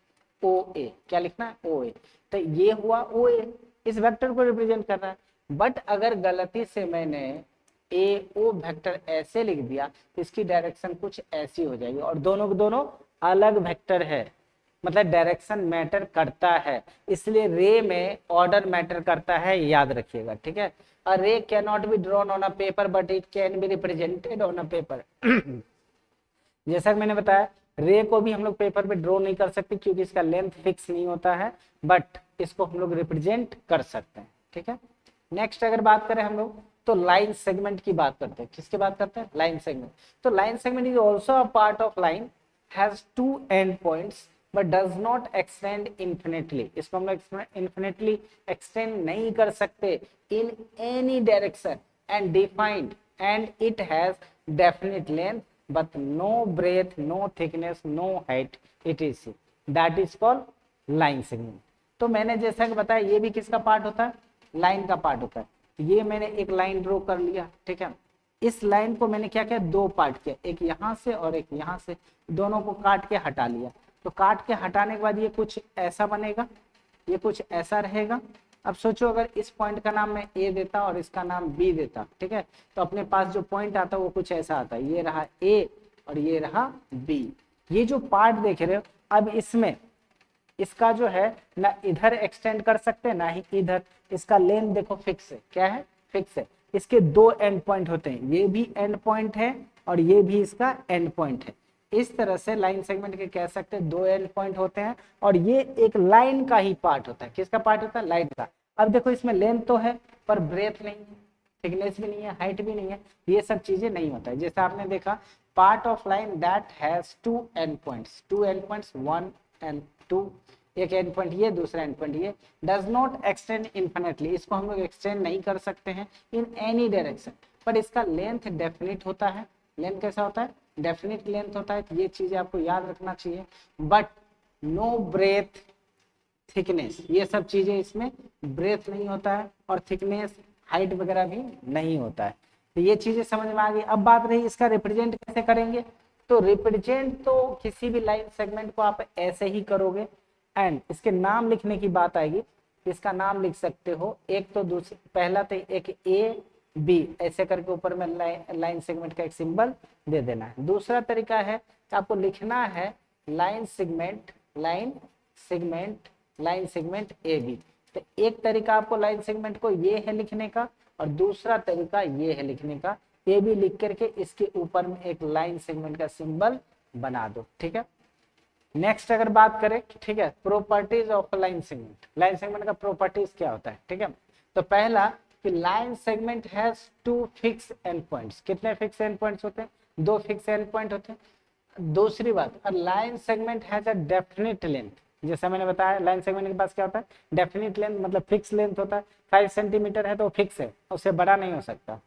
ओ ए। क्या लिखना है? ओ ए। तो ये हुआ ओ ए, इस वेक्टर को रिप्रेजेंट कर रहा है। बट अगर गलती से मैंने ए ओ वेक्टर ऐसे लिख दिया तो इसकी डायरेक्शन कुछ ऐसी हो जाएगी, और दोनों के दोनों अलग वेक्टर है, मतलब डायरेक्शन मैटर करता है। इसलिए रे में ऑर्डर मैटर करता है, याद रखिएगा, ठीक है। अ रे can not be drawn on a paper but it can be represented on a paper. जैसा कि मैंने बताया, रे को भी हम लोग पेपर पे ड्रॉ नहीं कर सकते क्योंकि इसका लेंथ फिक्स नहीं होता है, बट इसको हम लोग रिप्रेजेंट कर सकते हैं, ठीक है। नेक्स्ट अगर बात करें हम लोग तो लाइन सेगमेंट की बात करते हैं। किसकी बात करते हैं? Line segment. तो line segment is also a part of line, has two end points but does not extend infinitely. इसको हम लोग इन्फिनिटली एक्सटेंड नहीं कर सकते in any direction and defined, and it has definite length but no breadth, no thickness, no height, etc. That is called line segment. तो मैंने जैसा कि बताया ये भी किसका पार्ट होता है? लाइन का पार्ट होता है। तो ये मैंने एक लाइन ड्रॉ कर लिया, ठीक है। इस लाइन को मैंने क्या किया? दो पार्ट किया, एक यहाँ से और एक यहाँ से, दोनों को काट के हटा लिया। तो काट के हटाने के बाद ये कुछ ऐसा बनेगा, ये कुछ ऐसा रहेगा। अब सोचो अगर इस पॉइंट का नाम मैं ए देता और इसका नाम बी देता, ठीक है, तो अपने पास जो पॉइंट आता वो कुछ ऐसा आता है, ये रहा ए और ये रहा बी। ये जो पार्ट देख रहे हो, अब इसमें इसका जो है ना इधर एक्सटेंड कर सकते हैं ना ही इधर। इसका लेंथ देखो फिक्स है। क्या है? फिक्स है। इसके दो एंड पॉइंट होते हैं, ये भी एंड पॉइंट है और ये भी इसका एंड पॉइंट है। इस तरह से लाइन सेगमेंट के कह सकते हैं दो एंड पॉइंट होते हैं, और ये एक लाइन का ही पार्ट होता है। किसका पार्ट होता है? लाइन का। अब देखो इसमें लेंथ तो है पर ब्रेथ नहीं है, थिकनेस भी नहीं है, हाइट भी नहीं है, ये सब चीजें नहीं होता है। जैसे आपने देखा, part of line that has two end points, two end points, one end two, एक एंड पॉइंट ये, दूसरा एंड पॉइंट ये, डज नॉट एक्सटेंड इन्फिनिटली, इसको हम लोग एक्सटेंड नहीं कर सकते हैं इन एनी डायरेक्शन, पर इसका लेंथ डेफिनिट होता है। लेंथ कैसा होता है? डेफिनिट लेंथ होता है। ये चीजें आपको याद रखना चाहिए। बट नो ब्रेथ, थिकनेस, ये सब चीजें इसमें ब्रेथ नहीं होता है, और थिकनेस, हाइट वगैरह भी नहीं होता है। तो ये चीजें समझ में आ गई। अब बात रही इसका रिप्रेजेंट कैसे करेंगे। तो रिप्रेजेंट तो किसी भी लाइन सेगमेंट को आप ऐसे ही करोगे, एंड इसके नाम लिखने की बात आएगी, इसका नाम लिख सकते हो एक तो दूसरे, पहला तो एक ए बी ऐसे करके ऊपर में लाइन सेगमेंट का एक सिंबल दे देना है। दूसरा तरीका है कि आपको लिखना है line segment, line segment, line segment A B. तो एक तरीका आपको लाइन सेगमेंट को ये है लिखने का, और दूसरा तरीका ये है लिखने का। ए बी लिख करके इसके ऊपर में एक लाइन सेगमेंट का सिंबल बना दो, ठीक है। नेक्स्ट अगर बात करें, ठीक है, properties of line segment. Line segment का प्रॉपर्टीज क्या होता है, ठीक है। तो पहला कि line segment has two fix end points. कितने फिक्स एंड पॉइंट्स होते हैं? दो फिक्स एंड पॉइंट होते हैं। दूसरी बात, line segment has a definite length. जैसा मैंने बताया, लाइन सेगमेंट के पास क्या होता है? डेफिनिट लेंथ, मतलब फिक्स लेंथ होता है। 5 सेंटीमीटर है तो फिक्स है, उससे बड़ा नहीं हो सकता।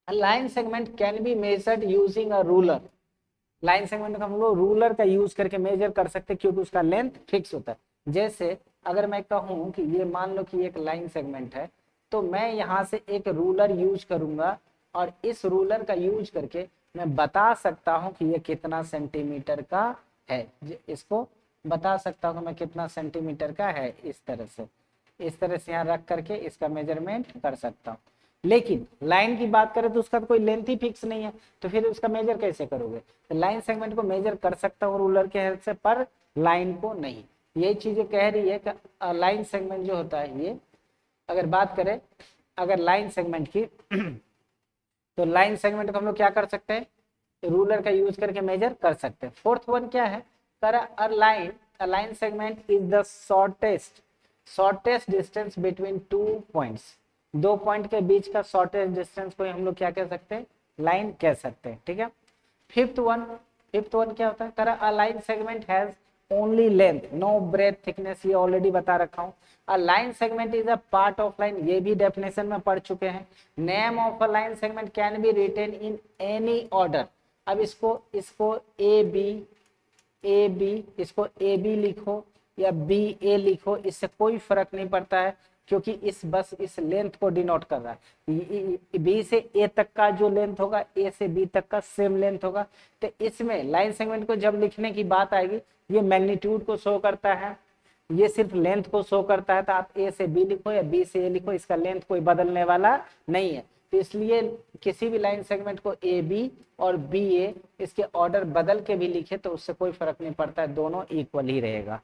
Line segment can be measured using a ruler. Line segment का हम लोग रूलर का यूज करके मेजर कर सकते हैं क्योंकि उसका लेंथ फिक्स होता है। जैसे अगर मैं कहूं कि ये मान लो कि एक लाइन सेगमेंट है, तो मैं यहाँ से एक रूलर यूज करूंगा, और इस रूलर का यूज करके मैं बता सकता हूँ कि ये कितना सेंटीमीटर का है। इसको बता सकता हूँ मैं कितना सेंटीमीटर का है। इस तरह से यहाँ रख करके इसका मेजरमेंट कर सकता हूँ। लेकिन लाइन की बात करें तो उसका तो कोई लेंथ ही फिक्स नहीं है, तो फिर उसका मेजर कैसे करोगे? तो लाइन सेगमेंट को मेजर कर सकता हूँ रूलर के हेल्प से, पर लाइन को नहीं। यही चीजें कह रही है कि लाइन सेगमेंट जो होता है, ये अगर बात करें अगर लाइन सेगमेंट की तो लाइन सेगमेंट को हम लोग क्या कर सकते हैं? रूलर का यूज करके मेजर कर सकते हैं। फोर्थ वन क्या है, a line segment is the shortest distance between two points. दो पॉइंट के बीच का शॉर्टेस्ट डिस्टेंस को हम लोग क्या कह सकते हैं, लाइन कह सकते हैं, ठीक है। फिफ्थ वन क्या होता है, a line segment has only length no breadth thickness, ये ऑलरेडी बता रखा हूं। A line segment is a part of line, ये भी डेफिनेशन में पढ़ चुके हैं। Name of a line segment can be written in any order. अब इसको इसको ए बी इसको ए बी लिखो या बी ए लिखो, इससे कोई फर्क नहीं पड़ता है, क्योंकि बस इस लेंथ को डिनोट कर रहा है। बी से ए तक का जो लेंथ होगा, ए से बी तक का सेम लेंथ होगा। तो इसमें लाइन सेगमेंट को जब लिखने की बात आएगी, ये मैग्नीट्यूड को शो करता है, ये सिर्फ लेंथ को शो करता है। तो आप ए से बी लिखो या बी से ए लिखो, इसका लेंथ कोई बदलने वाला नहीं है। तो इसलिए किसी भी लाइन सेगमेंट को ए बी और बी ए इसके ऑर्डर बदल के भी लिखे तो उससे कोई फर्क नहीं पड़ता है, दोनों इक्वल ही रहेगा।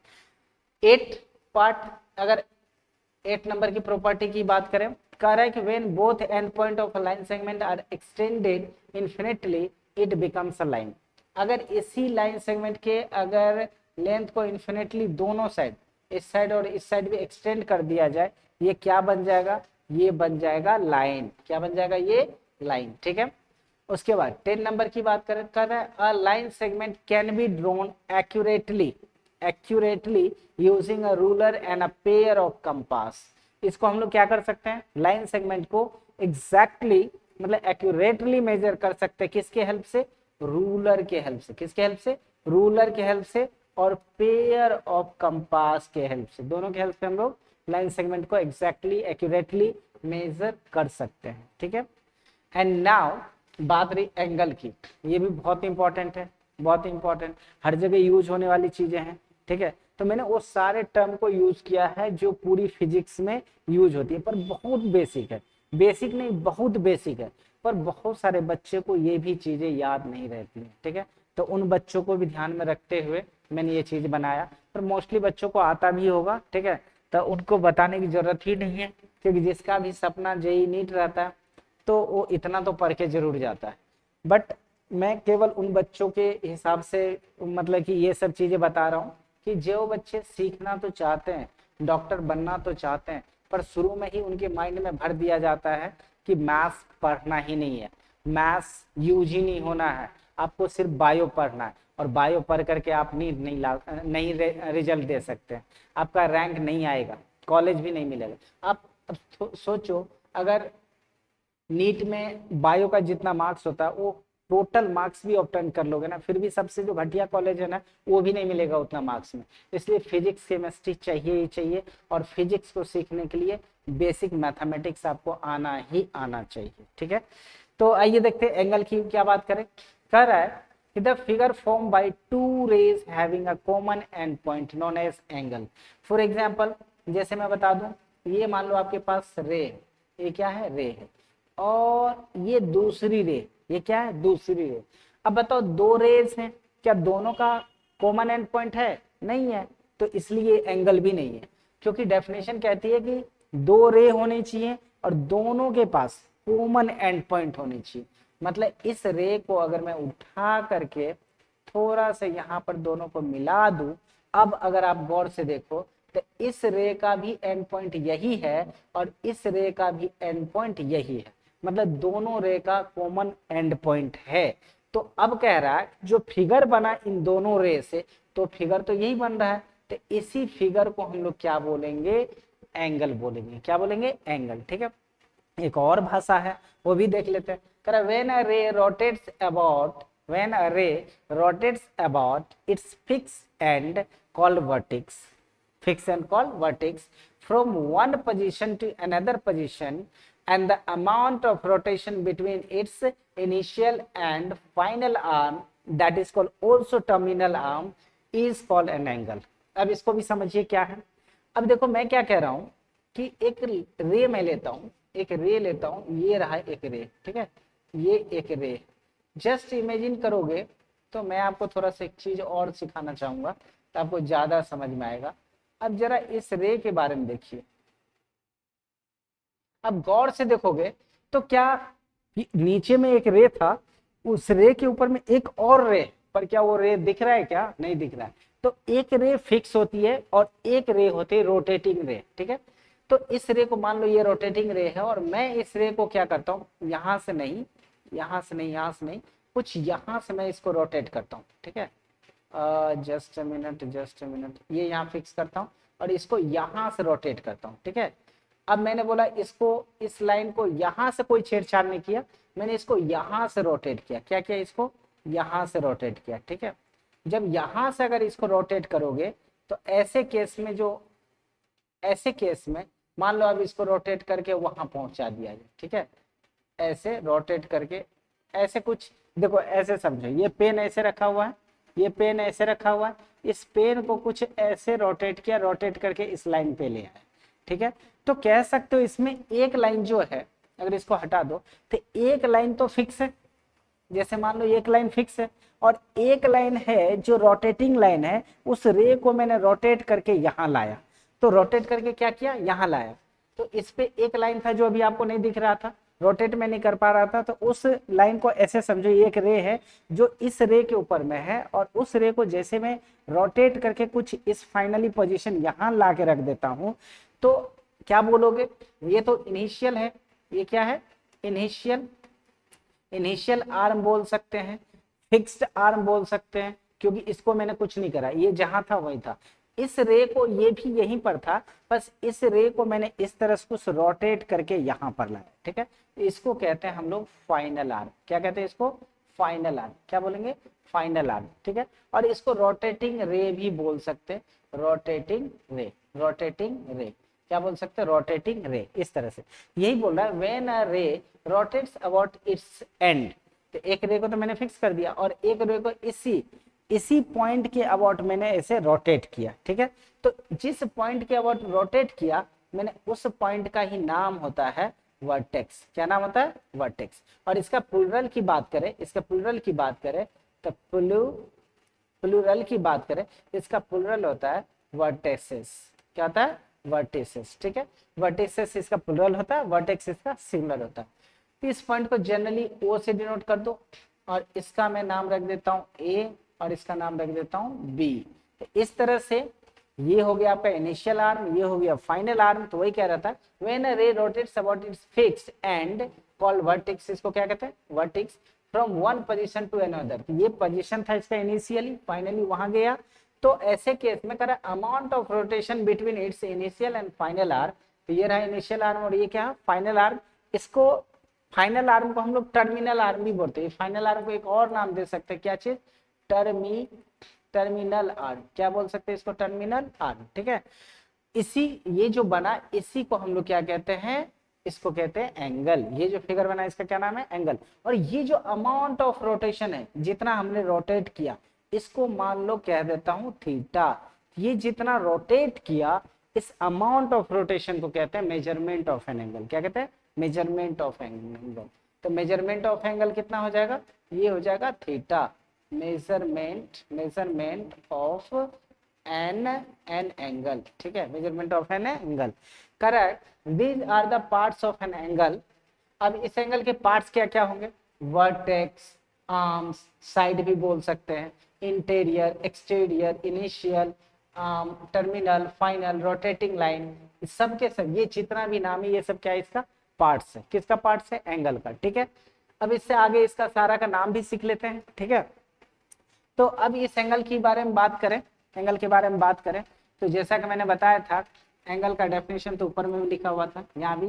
8 नंबर की प्रॉपर्टी की बात करें, कह रहा है कि when both end point of a line segment are extended infinitely it becomes a line. अगर इसी लाइन सेगमेंट के अगर लेंथ को इन्फिनिटली दोनों साइड, इस साइड और इस साइड भी एक्सटेंड कर दिया जाए, ये क्या बन जाएगा, ये बन जाएगा लाइन। क्या बन जाएगा, ये लाइन, ठीक है। उसके बाद 10 नंबर की बात करें, कर रहा है a line segment can be drawn accurately using a ruler and a pair of compass. इसको हम लोग क्या कर सकते हैं, लाइन सेगमेंट को एग्जैक्टली मतलब एक्यूरेटली मेजर कर सकते हैं, किसके हेल्प से, रूलर के हेल्प से। किसके हेल्प से, रूलर के हेल्प से और पेयर ऑफ कंपास के हेल्प से, दोनों के हेल्प से हम लोग लाइन सेगमेंट को एग्जैक्टली एक्यूरेटली मेजर कर सकते हैं, ठीक है। एंड नाउ बात रही एंगल की, ये भी बहुत इंपॉर्टेंट है, बहुत इंपॉर्टेंट, हर जगह यूज होने वाली चीजें हैं, ठीक है। तो मैंने वो सारे टर्म को यूज किया है जो पूरी फिजिक्स में यूज होती है, पर बहुत बेसिक है, बेसिक नहीं बहुत बेसिक है, पर बहुत सारे बच्चे को ये भी चीजें याद नहीं रहती हैं, ठीक है। तो उन बच्चों को भी ध्यान में रखते हुए मैंने ये चीज बनाया, पर मोस्टली बच्चों को आता भी होगा, ठीक है। तो उनको बताने की जरूरत ही नहीं है, क्योंकि जिसका भी सपना जेई नीट रहता है तो वो इतना तो पढ़ के जरूर जाता है। बट मैं केवल उन बच्चों के हिसाब से मतलब कि ये सब चीजें बता रहा हूँ कि जो बच्चे सीखना तो चाहते हैं, डॉक्टर बनना तो चाहते हैं, पर शुरू में ही उनके माइंड में भर दिया जाता है कि मैथ्स पढ़ना ही नहीं है, मैथ्स यूज ही नहीं होना है, आपको सिर्फ बायो पढ़ना है, और बायो पढ़ करके आप नहीं रिजल्ट दे सकते, आपका रैंक नहीं आएगा, कॉलेज भी नहीं मिलेगा। आप अब सोचो, अगर नीट में बायो का जितना मार्क्स होता है वो टोटल मार्क्स भी ऑब्टेन कर लोगे ना, फिर भी सबसे जो घटिया कॉलेज है ना, वो भी नहीं मिलेगा उतना मार्क्स में। इसलिए फिजिक्स केमिस्ट्री चाहिए ही चाहिए, और फिजिक्स को सीखने के लिए बेसिक मैथमेटिक्स आपको आना ही आना चाहिए, ठीक है। तो आइए देखते हैं एंगल की क्या बात करें। कह रहा है कि the figure form by two rays having a common end point known as angle. For example, जैसे मैं बता दूं, ये मान लो आपके पास रे, ये क्या है, रे है, और ये दूसरी रे, ये क्या है, दूसरी रे। अब बताओ, दो रेज हैं, क्या दोनों का कॉमन एंड पॉइंट है, नहीं है, तो इसलिए एंगल भी नहीं है, क्योंकि डेफिनेशन कहती है कि दो रे होनी चाहिए और दोनों के पास कॉमन एंड पॉइंट होनी चाहिए। मतलब इस रे को अगर मैं उठा करके थोड़ा सा यहाँ पर दोनों को मिला दूं, अब अगर आप गौर से देखो तो इस रे का भी एंड पॉइंट यही है और इस रे का भी एंड पॉइंट यही है, मतलब दोनों रे का कॉमन एंड पॉइंट है। तो अब कह रहा है जो फिगर बना इन दोनों रे से, तो फिगर तो यही बन रहा है, तो इसी फिगर को हम लोग क्या बोलेंगे, एंगल बोलेंगे। क्या बोलेंगे, एंगल, ठीक है। एक और भाषा है वो भी देख लेते हैं। कह रहा when a ray rotates about when a ray rotates about its fixed and called vertex from one position to another position, and the amount of rotation between its initial and final arm, that is called also terminal arm, is called an angle। अब इसको भी समझिए क्या है। अब देखो मैं क्या कह रहा हूं कि एक रे मैं लेता हूं, एक रे लेता हूं, ये रहा एक रे, ठीक है, ये एक रे। जस्ट इमेजिन करोगे तो मैं आपको थोड़ा सा एक चीज और सिखाना चाहूंगा तो आपको ज्यादा समझ में आएगा। अब जरा इस रे के बारे में देखिए, अब गौर से देखोगे तो क्या नीचे में एक रे था, उस रे के ऊपर में एक और रे, पर क्या वो रे दिख रहा है क्या? नहीं दिख रहा है। तो एक रे फिक्स होती है और एक रे होती है रोटेटिंग रे, ठीक है। तो इस रे को मान लो ये रोटेटिंग रे है और मैं इस रे को क्या करता हूँ, यहां से नहीं, यहां से नहीं, यहां से नहीं, कुछ यहां से मैं इसको रोटेट करता हूँ, ठीक है। Just a minute, just a minute, ये यहाँ फिक्स करता हूँ और इसको यहां से रोटेट करता हूँ, ठीक है। अब मैंने बोला इसको, इस लाइन को यहां से कोई छेड़छाड़ नहीं किया, मैंने इसको यहां से रोटेट किया। क्या किया? इसको यहां से रोटेट किया, ठीक है। जब यहां से अगर इसको रोटेट करोगे तो ऐसे केस में, जो ऐसे केस में मान लो अब इसको रोटेट करके वहां पहुंचा दिया जाए, ठीक है। ऐसे रोटेट करके, ऐसे कुछ देखो, ऐसे समझो, ये पेन ऐसे रखा हुआ है, ये पेन ऐसे रखा हुआ है, इस पेन को कुछ ऐसे रोटेट किया, रोटेट करके इस लाइन पे ले आए, ठीक है। तो कह सकते हो इसमें एक लाइन जो है, अगर इसको हटा दो तो एक लाइन तो फिक्स है, जैसे मान लो एक लाइन फिक्स है और एक लाइन है जो रोटेटिंग लाइन है, उस रे को मैंने रोटेट करके यहाँ लाया। तो रोटेट करके क्या किया? यहाँ लाया। तो इस पे एक लाइन था जो अभी आपको नहीं दिख रहा था, रोटेट में नहीं कर पा रहा था, तो उस लाइन को ऐसे समझो एक रे है जो इस रे के ऊपर में है, और उस रे को जैसे मैं रोटेट करके कुछ इस फाइनली पोजीशन यहाँ ला के रख देता हूँ, तो क्या बोलोगे? ये तो इनिशियल है, ये क्या है? इनिशियल, इनिशियल आर्म बोल सकते हैं, फिक्स्ड आर्म बोल सकते हैं, क्योंकि इसको मैंने कुछ नहीं करा, ये जहां था वही था। इस रे को, ये भी यहीं पर था, बस इस रे को मैंने इस तरह से कुछ रोटेट करके यहां पर लाया, ठीक है। इसको कहते हैं हम लोग फाइनल आर्म। क्या कहते हैं इसको? Final arm. क्या बोलेंगे? फाइनल आर्म, ठीक है। और इसको रोटेटिंग रे भी बोल सकते हैं, रोटेटिंग रे, रोटेटिंग रे, क्या बोल सकते हैं? रोटेटिंग रे। इस तरह से यही बोल रहा है, when a ray rotates about it's and. तो एक रे को तो मैंने फिक्स कर दिया और एक रे को इसी इसी पॉइंट के अबाउट मैंने ऐसे रोटेट किया, ठीक है। तो जिस पॉइंट के अबाउट रोटेट किया मैंने, उस पॉइंट का ही नाम होता है वर्टेक्स। क्या नाम होता है? वर्टेक्स। और इसका प्लूरल की बात करें, इसका प्लूरल की बात करें तो प्लूरल की बात करें, इसका प्लूरल होता है वर्टेसेस। क्या होता है? वर्टिसेस, ठीक है। वर्टिसेस इसका प्लूरल होता है, वर्टेक्स इसका सिंगुलर होता है। तो इस पॉइंट को जनरली ओ से डिनोट कर दो और इसका मैं नाम रख देता हूं ए और इसका नाम रख देता हूं बी। तो इस तरह से ये हो गया आपका इनिशियल आर्म, ये हो गया फाइनल आर्म। तो वही कह रहा था, when a ray rotates about its fixed end called vertex. इसको क्या कहते हैं? Vertex. From one position to another, ये पोजीशन था इसका इनिशियली, फाइनली वहां गया। तो ऐसे केस में कह रहा amount of rotation between its initial and final arm. तो ये रहा इनिशियल आर्म और ये क्या? Final arm. इसको फाइनल आर्म को हम लोग टर्मिनल आर्म भी बोलते हैं। फाइनल आर्म को एक और नाम दे सकते हैं, क्या चीज? Terminal arm. क्या बोल सकते हैं इसको? टर्मिनल आर्म, ठीक है। इसी, ये जो बना इसी को हम लोग क्या कहते हैं? इसको कहते हैं एंगल। ये जो फिगर बना इसका क्या नाम है? एंगल। और ये जो अमाउंट ऑफ रोटेशन है, जितना हमने रोटेट किया, इसको मान लो कह देता हूं थीटा। ये जितना रोटेट किया, इस अमाउंट ऑफ रोटेशन को कहते हैं मेजरमेंट ऑफ एन एंगल। क्या कहते हैं? Measurement of angle. तो मेजरमेंट ऑफ एंगल कितना हो जाएगा? ये हो जाएगा theta. Measurement of an angle, ठीक है। Measurement of an angle, correct. These are the parts of an angle. अब इस एंगल के पार्ट्स क्या क्या होंगे? वर्टेक्स, आर्म्स, साइड भी बोल सकते हैं, interior, exterior, initial, terminal, final, rotating line, सब के सब, ये जितना भी नाम है ये सब क्या है? इसका पार्ट्स है। किसका पार्ट्स है? एंगल का, ठीक है। अब इससे आगे इसका सारा का नाम भी सीख लेते हैं, ठीक है। तो अब इस एंगल के बारे में बात करें, एंगल के बारे में बात करें तो जैसा कि मैंने बताया था, एंगल का डेफिनेशन तो ऊपर में भी लिखा हुआ था, यहाँ भी।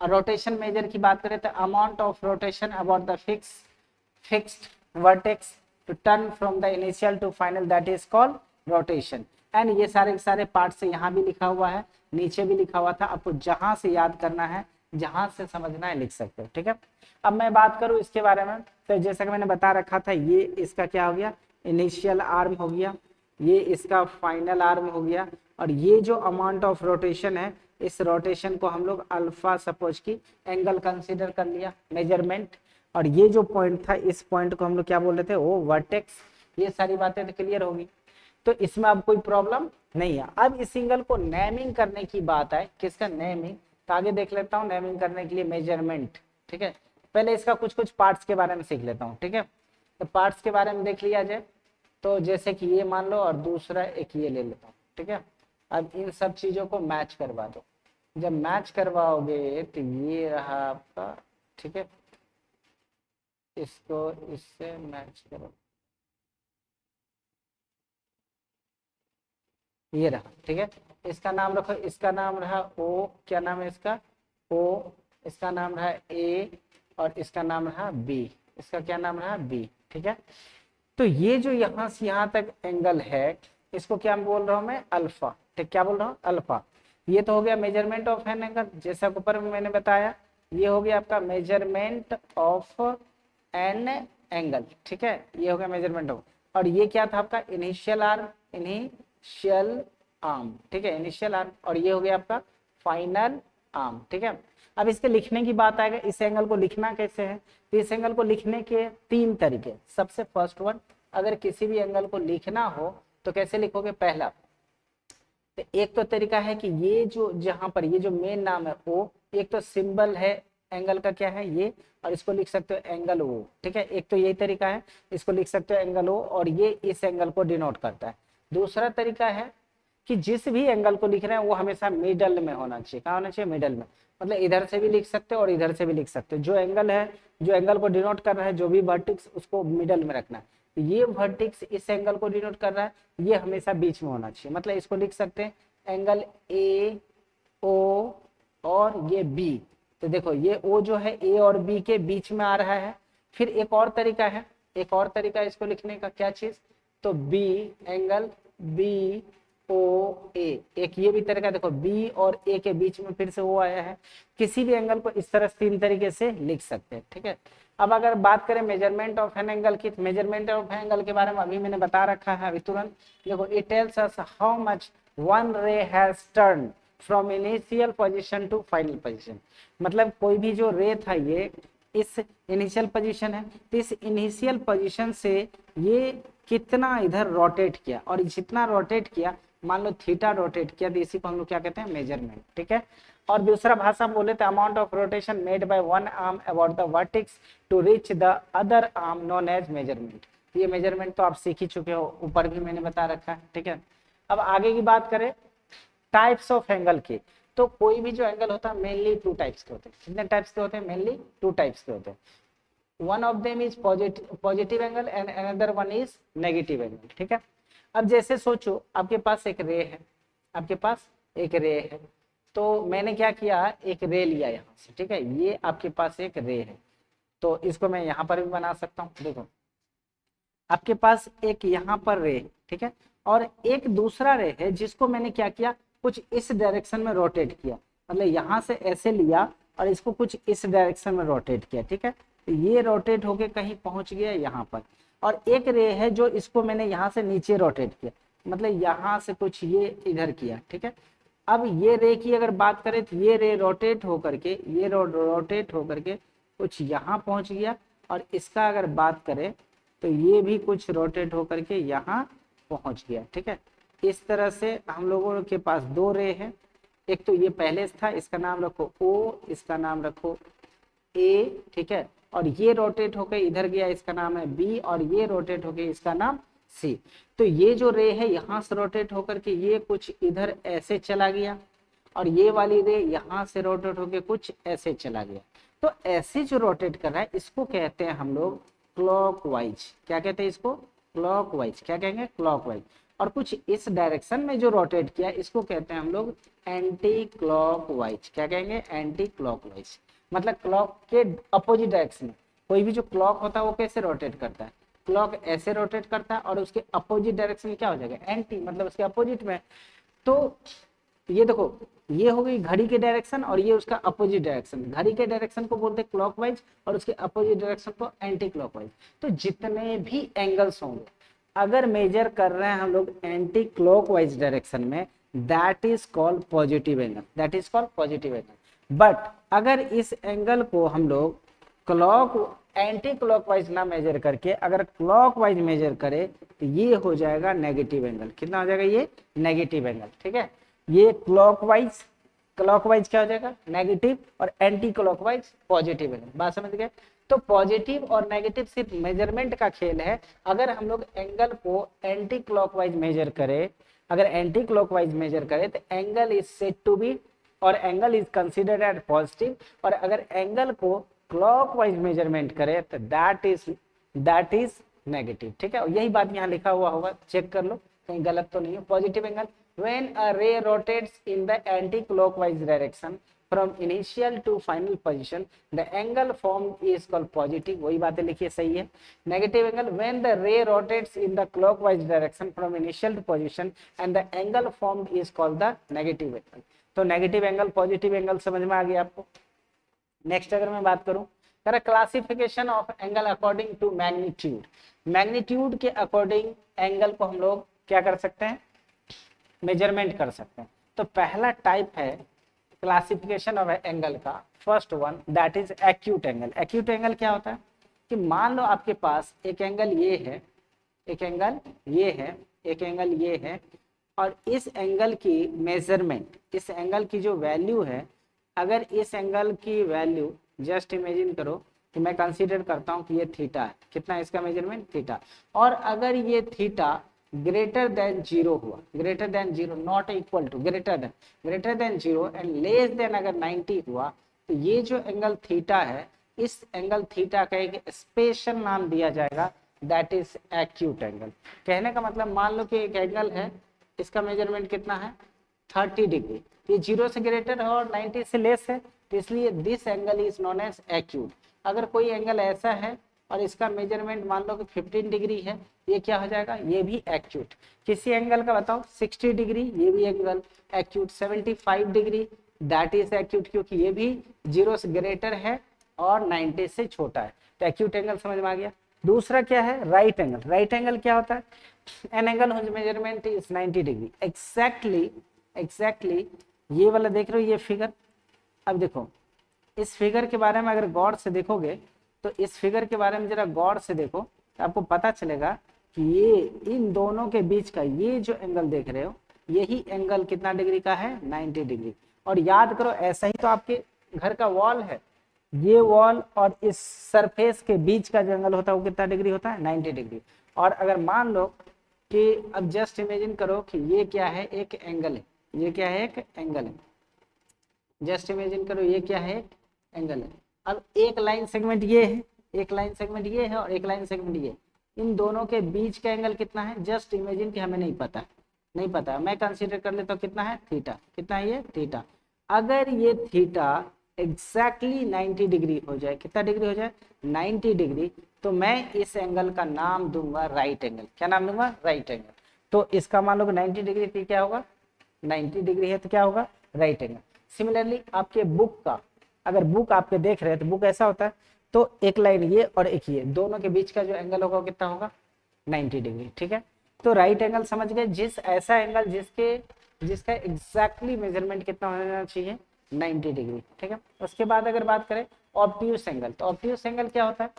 रोटेशन मेजर की बात करें तो amount of rotation about the fixed vertex to turn from the initial to final, that is called rotation. And ये सारे सारे पार्ट से यहाँ भी लिखा हुआ है, नीचे भी लिखा हुआ था, आपको जहां से याद करना है, जहां से समझना है, लिख सकते हो, ठीक है। अब मैं बात करूं इसके बारे में तो जैसा कि मैंने बता रखा था, ये इसका क्या हो गया? इनिशियल आर्म हो गया, ये इसका फाइनल आर्म हो गया, और ये जो अमाउंट ऑफ रोटेशन है, इस रोटेशन को हम लोग अल्फा सपोज की एंगल कंसीडर कर लिया, मेजरमेंट। और ये जो पॉइंट था, इस पॉइंट को हम लोग क्या बोल रहे थे? वो वर्टेक्स। ये सारी बातें तो क्लियर होगी, तो इसमें अब कोई प्रॉब्लम नहीं है। अब इस एंगल को नेमिंग करने की बात है, किसका? नेमिंग। तो आगे देख लेता हूँ नेमिंग करने के लिए मेजरमेंट, ठीक है। पहले इसका कुछ कुछ पार्ट्स के बारे में सीख लेता हूँ, ठीक है। तो पार्ट्स के बारे में देख लिया जाए, तो जैसे कि ये मान लो और दूसरा एक ये ले लेता हूँ, ठीक है। अब इन सब चीजों को मैच करवा दो। जब मैच करवाओगे तो ये रहा आपका, ठीक है। इसको इससे मैच करो, ये रहा, ठीक है। इसका नाम रखो, इसका नाम रहा ओ, क्या नाम है इसका, ओ। इसका नाम रहा ए, और इसका नाम रहा बी। इसका क्या नाम रहा, बी, ठीक है। तो ये जो यहाँ से यहाँ तक एंगल है, इसको क्या बोल रहा हूँ मैं, अल्फा, ठीक। क्या बोल रहा हूँ, अल्फा। ये तो हो गया मेजरमेंट ऑफ एन एंगल, जैसा ऊपर में मैंने बताया। ये हो गया आपका मेजरमेंट ऑफ एन एंगल, ठीक है। ये हो गया मेजरमेंट ऑफ, और ये क्या था आपका, इनिशियल आर्म, इनिशियल आर्म, ठीक है, इनिशियल आर्म। और ये हो गया आपका फाइनल आर्म, ठीक है। अब इसके लिखने की बात आएगा, इस एंगल को लिखना कैसे है। तो इस एंगल को लिखने के 3 तरीके। सबसे फर्स्ट वन, अगर किसी भी एंगल को लिखना हो तो कैसे लिखोगे, पहला तो एक तो तरीका है कि ये जो जहां पर ये जो मेन नाम है ओ, एक तो सिंबल है एंगल का, क्या है ये, और इसको लिख सकते हो एंगल ओ, ठीक है। एक तो यही तरीका है, इसको लिख सकते हो एंगल ओ, और ये इस एंगल को डिनोट करता है। दूसरा तरीका है कि जिस भी एंगल को लिख रहे हैं वो हमेशा मिडल में होना चाहिए। कहाँ होना चाहिए, मिडल में। मतलब इधर से भी लिख सकते हो और इधर से भी लिख सकते हो। जो एंगल है, जो एंगल को डिनोट कर रहा है, जो भी वर्टिक्स, उसको मिडल में रखना है। तो ये वर्टिक्स इस एंगल को डिनोट कर रहा है, ये हमेशा बीच में होना चाहिए। मतलब इसको लिख सकते हैं एंगल ए ओ और ये बी। तो देखो ये ओ जो है ए और बी के बीच में आ रहा है। फिर एक और तरीका है, एक और तरीका इसको लिखने का, क्या चीज, तो बी, एंगल बी ओ ए, एक ये भी तरीका। देखो बी और ए के बीच में फिर से ओ आया है। किसी भी एंगल को इस तरह 3 तरीके से लिख सकते हैं, ठीक है। अब अगर बात करें मेजरमेंट ऑफ एन एंगल की, मेजरमेंट ऑफ एंगल के बारे में अभी मैंने बता रखा है अभी तुरंत। देखो it tells us how much one ray has turn from initial position to final position. मतलब कोई भी जो रे था, ये इस इनिशियल पोजीशन है, तो इस इनिशियल पोजीशन से ये कितना इधर रोटेट किया, और जितना रोटेट किया, मान लो थीटा रोटेट किया, तो इसी को हम लोग क्या कहते हैं, मेजरमेंट, ठीक है। और दूसरा भाषा में बोले तो amount of rotation made by one arm about the vertex to reach the other arm known as measurement. ये मेजरमेंट तो आप सीख ही चुके हो, ऊपर भी मैंने बता रखा है, ठीक है। अब आगे की बात करें टाइप्स ऑफ एंगल की, तो कोई भी जो एंगल होता है मेनली 2 टाइप्स के होते हैं। कितने टाइप्स के होते हैं, मेनली 2 टाइप्स के होते हैं। One of them is positive angle and another one is negative angle, ठीक है। अब जैसे सोचो आपके पास एक रे है, आपके पास एक रे है, तो मैंने क्या किया, एक रे लिया यहाँ से, ठीक है। ये आपके पास एक रे है, तो इसको मैं यहाँ पर भी बना सकता हूँ। देखो आपके पास एक यहाँ पर रे, ठीक है, और एक दूसरा रे है जिसको मैंने क्या किया, कुछ इस डायरेक्शन में रोटेट किया। मतलब यहाँ से ऐसे लिया और इसको कुछ इस डायरेक्शन में रोटेट किया, ठीक है। तो ये रोटेट होके कहीं पहुंच गया यहाँ पर। और एक रे है जो इसको मैंने यहाँ से नीचे रोटेट किया, मतलब यहाँ से कुछ ये इधर किया, ठीक है। अब ये रे की अगर बात करें तो ये रे रोटेट होकर के, ये रोटेट होकर के कुछ यहाँ पहुंच गया। और इसका अगर बात करें तो ये भी कुछ रोटेट होकर के यहाँ पहुंच गया, ठीक है। इस तरह से हम लोगों के पास 2 रे हैं। एक तो ये पहले था, इसका नाम रखो ओ, इसका नाम रखो ए, ठीक है। और ये रोटेट होकर इधर गया, इसका नाम है बी, और ये रोटेट होकर इसका नाम सी। तो ये जो रे है यहाँ से रोटेट होकर के ये कुछ इधर ऐसे चला गया, और ये वाली रे यहाँ से रोटेट होकर कुछ ऐसे चला गया। तो ऐसे जो रोटेट कर रहा है इसको कहते हैं हम लोग क्लॉकवाइज। क्या कहते हैं इसको, क्लॉकवाइज। क्या कहेंगे, क्लॉकवाइज। और कुछ इस डायरेक्शन में जो रोटेट किया इसको कहते हैं हम लोग एंटी क्लॉकवाइज। क्या कहेंगे, एंटी क्लॉकवाइज। मतलब क्लॉक के अपोजिट डायरेक्शन में। कोई भी जो क्लॉक होता है वो कैसे रोटेट करता है, क्लॉक ऐसे रोटेट करता है, और उसके अपोजिट डायरेक्शन में क्या हो जाएगा, एंटी, मतलब उसके अपोजिट में। तो ये देखो ये हो गई घड़ी के डायरेक्शन, और ये उसका अपोजिट डायरेक्शन। घड़ी के डायरेक्शन को बोलते हैं क्लॉकवाइज, और उसके अपोजिट डायरेक्शन को एंटी क्लॉकवाइज। तो जितने भी एंगल्स होंगे अगर मेजर कर रहे हैं हम लोग एंटी क्लॉकवाइज डायरेक्शन में, that is called positive angle, that is called positive angle. But अगर इस एंगल को हम लोग एंटी क्लॉकवाइज ना मेजर करके अगर क्लॉकवाइज मेजर करें तो ये हो जाएगा नेगेटिव एंगल। कितना हो जाएगा, ये नेगेटिव एंगल, ठीक है। ये क्लॉकवाइज क्लॉकवाइज क्या हो जाएगा नेगेटिव और एंटी क्लॉकवाइज पॉजिटिव एंगल। बात समझ गए? तो पॉजिटिव और नेगेटिव सिर्फ मेजरमेंट का खेल है। अगर हम लोग एंगल को एंटी क्लॉकवाइज मेजर करें, अगर एंटी क्लॉकवाइज मेजर करें तो angle is said to be और angle is considered as positive, और अगर एंगल को क्लॉकवाइज मेजरमेंट करें तो दैट इज नेगेटिव। ठीक है, यही बात यहाँ लिखा हुआ होगा, चेक कर लो कहीं गलत तो नहीं है। Positive angle when a ray rotates in the anti-clockwise direction from initial to final position, the angle formed is called positive। वही बातें लिखिए, सही है। Negative angle when the ray rotates in the clockwise direction from initial to position and the angle formed is called the negative angle। तो negative angle positive angle समझ में आ गया आपको। नेक्स्ट अगर मैं बात करूं, classification of angle according to magnitude. Magnitude के अकॉर्डिंग एंगल को हम लोग क्या कर सकते हैं, मेजरमेंट कर सकते हैं। तो पहला टाइप है क्लासिफिकेशन ऑफ एंगल का, first one that is acute angle. Acute angle क्या होता है कि मान लो आपके पास एक एंगल ये है, एक एंगल ये है, एक एंगल ये है, और इस एंगल की मेजरमेंट, इस एंगल की जो वैल्यू है, अगर इस एंगल की वैल्यू जस्ट इमेजिन करो कि मैं कंसीडर करता हूं कि ये थीटा है, कितना है इसका मेजरमेंट थीटा, और अगर ये थीटा ग्रेटर देन जीरो हुआ, greater than zero, not equal to, greater than zero and less than अगर 90 हुआ, तो ये जो एंगल थीटा है, इस एंगल थीटा का एक स्पेशल नाम दिया जाएगा, दैट इज एक्यूट एंगल। कहने का मतलब मान लो कि एक एंगल है, इसका मेजरमेंट कितना है 30 डिग्री, ये 0 से ग्रेटर है और 90 से लेस है, तो इसलिए this angle is known as acute. अगर कोई एंगल ऐसा है और इसका मेजरमेंट मान लो कि 15 डिग्री है, ये क्या हो जाएगा, ये भी एक्यूट। किसी एंगल का बताओ 60 डिग्री, ये भी angle acute. 75 degree that is acute, क्योंकि ये भी 0 से ग्रेटर है और 90 से छोटा है, तो एक्यूट एंगल समझ में आ गया। दूसरा क्या है राइट एंगल। राइट एंगल क्या होता है, an angle whose measurement is 90 degree. Exactly ये वाला देख रहे हो ये फिगर। अब देखो इस फिगर के बारे में अगर गौर से देखोगे, तो इस फिगर के बारे में जरा गौर से देखो तो आपको पता चलेगा कि ये इन दोनों के बीच का ये जो एंगल देख रहे हो, यही एंगल कितना डिग्री का है 90 डिग्री। और याद करो ऐसा ही तो आपके घर का वॉल है, ये वॉल और इस सरफेस के बीच का जो एंगल होता है वो कितना डिग्री होता है 90 डिग्री। और अगर मान लो कि अब जस्ट इमेजिन करो कि ये क्या है, एक एंगल है, ये क्या है एक एंगल है, जस्ट इमेजिन करो ये क्या है एंगल है। अब एक लाइन सेगमेंट ये है, एक लाइन सेगमेंट ये है और एक लाइन सेगमेंट ये, इन दोनों के बीच का एंगल कितना है, जस्ट इमेजिन कि हमें नहीं पता, नहीं पता, मैं कंसीडर कर लेता हूँ कितना है थीटा, कितना है ये थीटा। अगर ये थीटा एग्जैक्टली 90 डिग्री हो जाए, कितना डिग्री हो जाए 90 डिग्री, तो मैं इस एंगल का नाम दूंगा राइट एंगल। क्या नाम दूंगा राइट एंगल। तो इसका मान लो 90 डिग्री थी, क्या होगा 90 डिग्री है तो क्या होगा राइट एंगल। सिमिलरली आपके बुक का, अगर बुक आपके देख रहे हैं तो बुक ऐसा होता है, तो एक लाइन ये और एक ये, दोनों के बीच का जो एंगल होगा कितना होगा 90 डिग्री। ठीक है, तो राइट एंगल समझ गए, जिस ऐसा एंगल जिसका एग्जैक्टली मेजरमेंट कितना होना चाहिए 90 डिग्री। ठीक है, उसके बाद अगर बात करें ऑब्ट्यूस एंगल, तो ऑब्ट्यूस एंगल क्या होता है,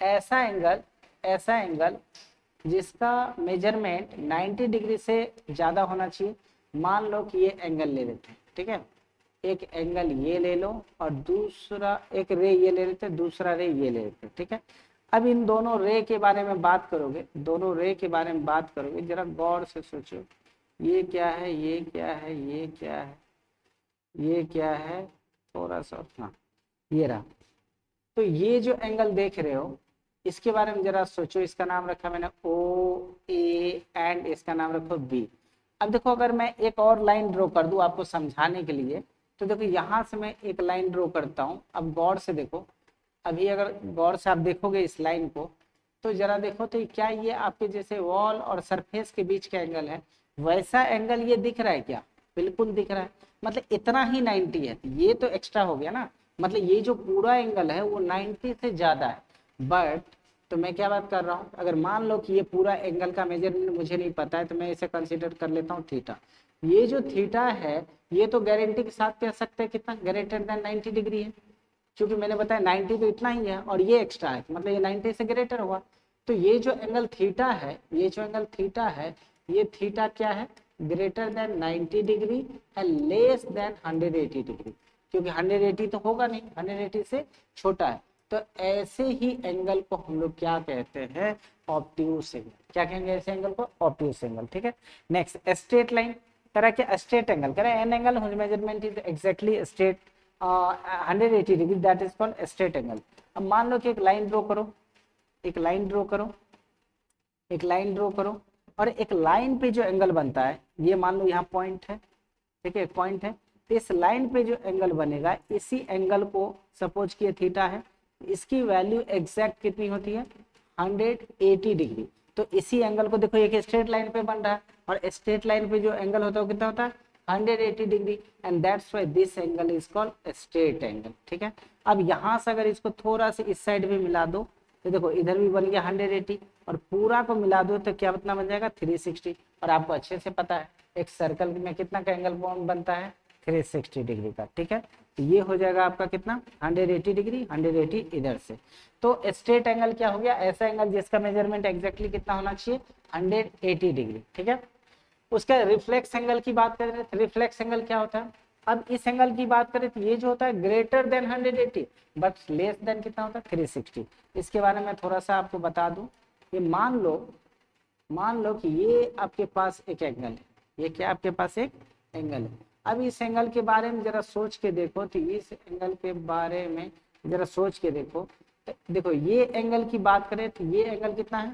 ऐसा एंगल जिसका मेजरमेंट 90 डिग्री से ज्यादा होना चाहिए। मान लो कि ये एंगल ले लेते हैं, ठीक है, एक एंगल ये ले लो और दूसरा एक रे ये ले लेते हैं, दूसरा रे ये ले लेते हैं। ठीक है, अब इन दोनों रे के बारे में बात करोगे, दोनों रे के बारे में बात करोगे, जरा गौर से सोचो, ये क्या है, ये क्या है, ये क्या है, ये क्या है, थोड़ा सा हाँ ये रहा। तो ये जो एंगल देख रहे हो इसके बारे में जरा सोचो, इसका नाम रखा मैंने ओ ए एंड इसका नाम रखो बी। अब देखो अगर मैं एक और लाइन ड्रॉ कर दूं आपको समझाने के लिए, तो देखो यहाँ से मैं एक लाइन ड्रॉ करता हूँ। अब गौर से देखो, अभी अगर गौर से आप देखोगे इस लाइन को, तो जरा देखो तो क्या ये आपके जैसे वॉल और सरफेस के बीच का एंगल है, वैसा एंगल ये दिख रहा है क्या, बिल्कुल दिख रहा है। मतलब इतना ही 90 है, ये तो एक्स्ट्रा हो गया ना, मतलब ये जो पूरा एंगल है वो 90 से ज्यादा है। बट तो मैं क्या बात कर रहा हूँ, अगर मान लो कि ये पूरा एंगल का मेजरमेंट मुझे नहीं पता है, तो मैं इसे कंसीडर कर लेता हूँ थीटा। ये जो थीटा है ये तो गारंटी के साथ कह सकते हैं कितना ग्रेटर देन 90 डिग्री है, क्योंकि मैंने बताया 90 तो इतना ही है और ये एक्स्ट्रा है, मतलब ये 90 से ग्रेटर हुआ। तो ये जो एंगल थीटा है, ये जो एंगल थीटा है, ये थीटा क्या है greater than 90 degree and less then 180 degree, क्योंकि 180 तो होगा नहीं, 180 से छोटा है। तो ऐसे ही एंगल को हम लोग क्या कहते हैं, ऑब्ट्यूज एंगल। क्या कहेंगे ऐसे एंगल को, ऑब्ट्यूज एंगल। ठीक है, नेक्स्ट स्ट्रेट लाइन करा क्या, स्ट्रेट एंगल करा, an angle whose measurement is exactly straight 180 degree, that is called straight angle. अब मान लो कि एक लाइन ड्रॉ करो, एक लाइन ड्रॉ करो, एक लाइन ड्रॉ करो, और एक लाइन पे जो एंगल बनता है, ये मान लो यहाँ पॉइंट है, ठीक है, पॉइंट है, तो इस लाइन पे जो एंगल बनेगा, इसी एंगल को सपोज किए थीटा है, इसकी वैल्यू एग्जैक्ट कितनी होती है, 180 डिग्री। तो इसी एंगल को देखो, एक स्ट्रेट लाइन पे बन रहा है, और स्ट्रेट लाइन पे जो एंगल होता है वो कितना होता है, 180 degree, and that's why this angle is called straight angle. ठीक है, अब यहाँ से अगर इसको थोड़ा सा इस साइड भी मिला दो, तो देखो इधर भी बन गया 180, और पूरा को मिला दो तो क्या कितना बन जाएगा, 360। और आपको अच्छे से पता है एक सर्कल में कितना का एंगल बनता है, 360 डिग्री का। ठीक है, तो ये हो जाएगा आपका कितना, 180 डिग्री, 180 इधर से। तो स्ट्रेट एंगल क्या हो गया, ऐसा एंगल जिसका मेजरमेंट एग्जैक्टली कितना होना चाहिए, 180 डिग्री। ठीक है, उसका रिफ्लेक्स एंगल की बात करें तो रिफ्लेक्स एंगल क्या होता है, अब इस एंगल की बात करें तो ये जो होता है greater than 180 but less than कितना होता है, 360। इसके बारे में थोड़ा सा आपको बता दूं, ये मान लो कि ये आपके पास एक एंगल है, ये क्या आपके पास एक एंगल है। अब इस एंगल के बारे में जरा सोच के देखो, तो इस एंगल के बारे में जरा सोच के देखो, तो देखो ये एंगल की बात करें तो ये एंगल कितना है,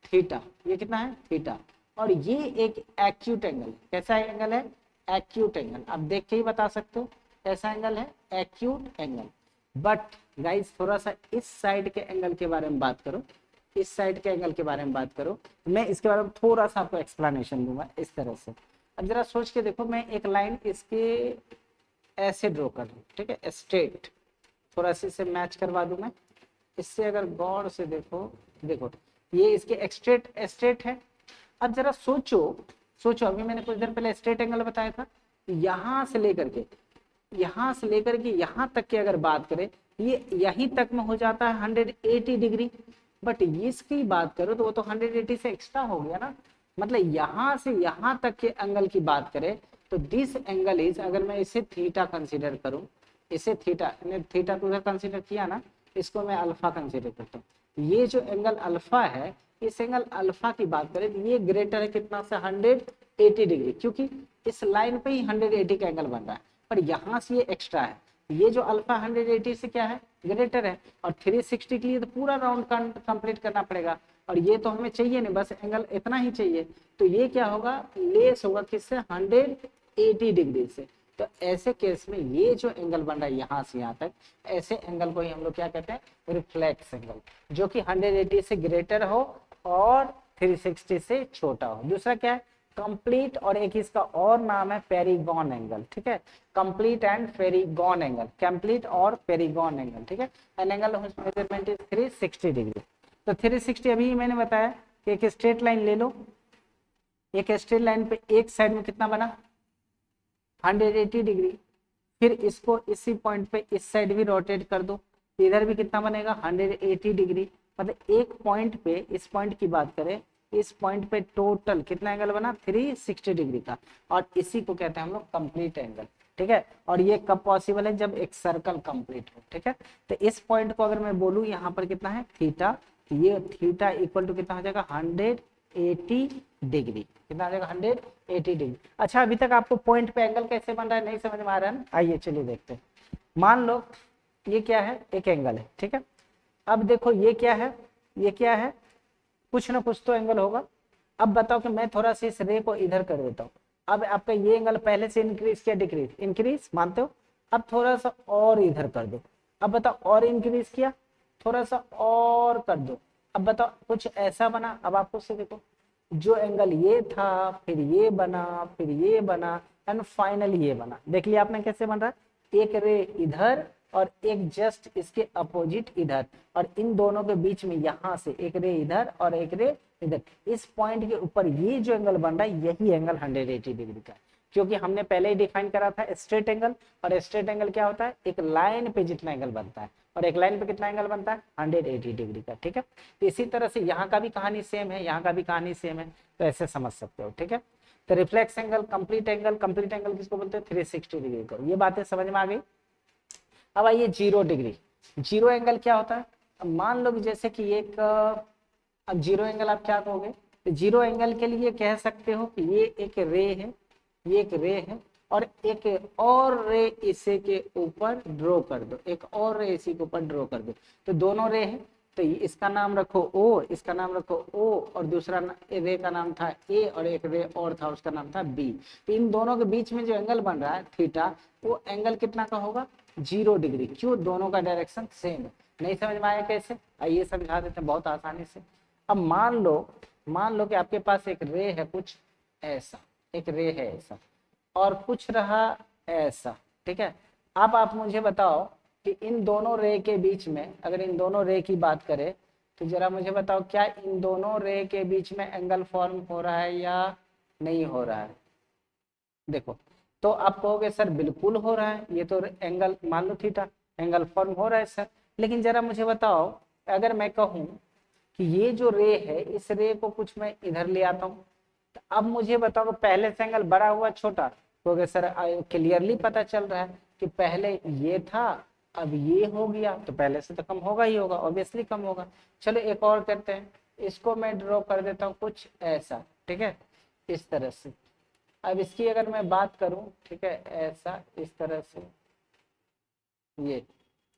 थीटा, ये कितना है, थीटा, और ये एक एक्यूट एंगल है। कैसा एंगल है, एक्यूट एंगल। आप देख के ही बता सकते हो कैसा एंगल है, एक्यूट एंगल। बट गाइस थोड़ा सा इस साइड के एंगल के बारे में बात करो, इस साइड के एंगल के बारे में बात करो, मैं इसके बारे में थोड़ा सा आपको एक्सप्लेनेशन दूंगा इस तरह से। अब जरा सोच के देखो, मैं एक लाइन इसके ऐसे ड्रॉ कर लूँ, ठीक है, स्ट्रेट, थोड़ा सा इसे मैच करवा दूं मैं इससे। अगर गौर से देखो, देखो ये इसके स्ट्रेट है। अब जरा सोचो अभी मैंने कुछ देर पहले स्ट्रेट एंगल बताया था, यहाँ से लेकर के यहाँ तक की अगर बात करें, ये यहीं तक में हो जाता है 180 डिग्री, बट इसकी बात करो तो वो तो 180 से एक्स्ट्रा हो गया ना। मतलब यहाँ से यहाँ तक के एंगल की बात करें तो दिस एंगल इज, अगर मैं इसे थीटा कंसीडर करूं, इसे थीटा तो उधर कंसीडर किया ना, इसको मैं अल्फा कंसीडर करता हूँ। ये जो एंगल अल्फा है, इस एंगल अल्फा की बात करें तो ये ग्रेटर है कितना से, 180 डिग्री, क्योंकि इस लाइन पे ही 180 का एंगल बन रहा है, पर यहाँ से ये एक्स्ट्रा है। ये जो अल्फा 180 से क्या है, ग्रेटर है, और 360 के लिए तो पूरा राउंड कंप्लीट करना पड़ेगा, और ये तो हमें चाहिए नहीं, बस एंगल इतना ही चाहिए। तो ये क्या होगा, लेस होगा किससे, 180 डिग्री से। तो ऐसे केस में ये जो एंगल बन रहा है यहाँ से यहाँ तक, ऐसे एंगल को ही हम लोग क्या कहते हैं, रिफ्लेक्स एंगल, जो कि 180 से ग्रेटर हो और 360 से छोटा हो। दूसरा क्या है, कंप्लीट, और एक इसका और नाम है पेरिगॉन एंगल। ठीक है, कंप्लीट एंड पेरिगॉन एंगल, कंप्लीट और पेरिगॉन एंगल। ठीक है, an angle measurement is 360 degree. तो 360 अभी मैंने बताया कि एक स्ट्रेट लाइन ले लो, एक स्ट्रेट लाइन पे एक साइड में कितना बना, 180 डिग्री, फिर इसको इसी पॉइंट पे इस साइड भी रोटेट कर दो, इधर भी कितना बनेगा, 180 डिग्री। मतलब एक पॉइंट पे, इस पॉइंट की बात करें, इस पॉइंट पे टोटल कितना एंगल बना, 360 डिग्री का, और इसी को कहते हैं हम लोग कंप्लीट एंगल। ठीक है, और ये कब पॉसिबल है, जब एक सर्कल कंप्लीट हो। ठीक है, तो इस पॉइंट को अगर मैं बोलूं यहाँ पर कितना है, थीटा, ये थीटा इक्वल टू कितना हो जाएगा, 180 डिग्री। कितना आ जाएगा, 180 डिग्री। अच्छा, अभी तक आपको पॉइंट पे एंगल कैसे बन रहा है नहीं समझ में आ रहा है ना, आइए चलिए देखते हैं। मान लो ये क्या है, एक एंगल है। ठीक है, अब देखो ये क्या है, ये क्या है, कुछ ना कुछ तो एंगल होगा। अब बताओ कि मैं थोड़ा सा इस रे को इधर कर देता हूँ, अब आपका ये एंगल पहले से इंक्रीज किया, डिक्रीज, इंक्रीज मानते हो, अब थोड़ा सा और इधर कर दो, अब बताओ और इंक्रीज किया, थोड़ा सा और कर दो, अब बताओ कुछ ऐसा बना। अब आपको से देखो, जो एंगल ये था, फिर ये बना, फिर ये बना, एंड फाइनली ये बना। देख लिया आपने कैसे बन रहा है, एक रे इधर और एक जस्ट इसके अपोजिट इधर, और इन दोनों के बीच में यहाँ से एक रे इधर और एक रे इधर, इस पॉइंट के ऊपर ये जो एंगल बन रहा है, यही एंगल 180 डिग्री का है। क्योंकि हमने पहले ही डिफाइन करा था स्ट्रेट एंगल, और स्ट्रेट एंगल क्या होता है, एक लाइन पे जितना एंगल बनता है, और एक लाइन पे कितना एंगल बनता है, 180 डिग्री का। ठीक है, तो इसी तरह से यहाँ का भी कहानी सेम है, यहाँ का भी कहानी सेम है, तो ऐसे समझ सकते हो। ठीक है, तो रिफ्लेक्स एंगल, कंप्लीट एंगल किसको बोलते हैं? 360 डिग्री को। ये बातें समझ में आ गई। अब आइए 0 डिग्री। जीरो एंगल क्या होता है? अब मान लो कि जैसे कि एक अब जीरो एंगल आप क्या कहोगे? तो जीरो एंगल के लिए कह सकते हो कि ये एक रे है, ये एक रे है, और एक और रे इसे के ऊपर ड्रॉ कर दो, एक और रे इसी के ऊपर ड्रॉ कर दो, तो दोनों रे है, तो इसका नाम रखो O, इसका नाम रखो O, और दूसरा रे का नाम था A, और एक रे और था उसका नाम था B। तो इन दोनों के बीच में जो एंगल बन रहा है थीटा, वो एंगल कितना का होगा? 0 डिग्री। क्यों? दोनों का डायरेक्शन सेम है। नहीं समझ में आया कैसे? आइए समझा देते हैं बहुत आसानी से। अब मान लो कि आपके पास एक रे है कुछ ऐसा, एक रे है ऐसा, और कुछ रहा ऐसा, ठीक है। अब आप मुझे बताओ कि इन दोनों रे के बीच में, अगर इन दोनों रे की बात करें तो जरा मुझे बताओ, क्या इन दोनों रे के बीच में एंगल फॉर्म हो रहा है या नहीं हो रहा है? देखो, तो आप कहोगे सर बिल्कुल हो रहा है, ये तो एंगल मान लो थीटा, एंगल फॉर्म हो रहा है सर। लेकिन जरा मुझे बताओ, अगर मैं कहूं कि ये जो रे है, इस रे को कुछ मैं इधर ले आता हूँ, तो अब मुझे बताओ पहले से एंगल बड़ा हुआ छोटा? तो सर क्लियरली पता चल रहा है कि पहले ये था, अब ये हो गया, तो पहले से तो कम होगा ही होगा, ऑब्वियसली कम होगा। चलो एक और करते हैं, इसको मैं ड्रॉ कर देता हूँ कुछ ऐसा, ठीक है, इस तरह से। अब इसकी अगर मैं बात करूं, ठीक है, ऐसा इस तरह से, ये,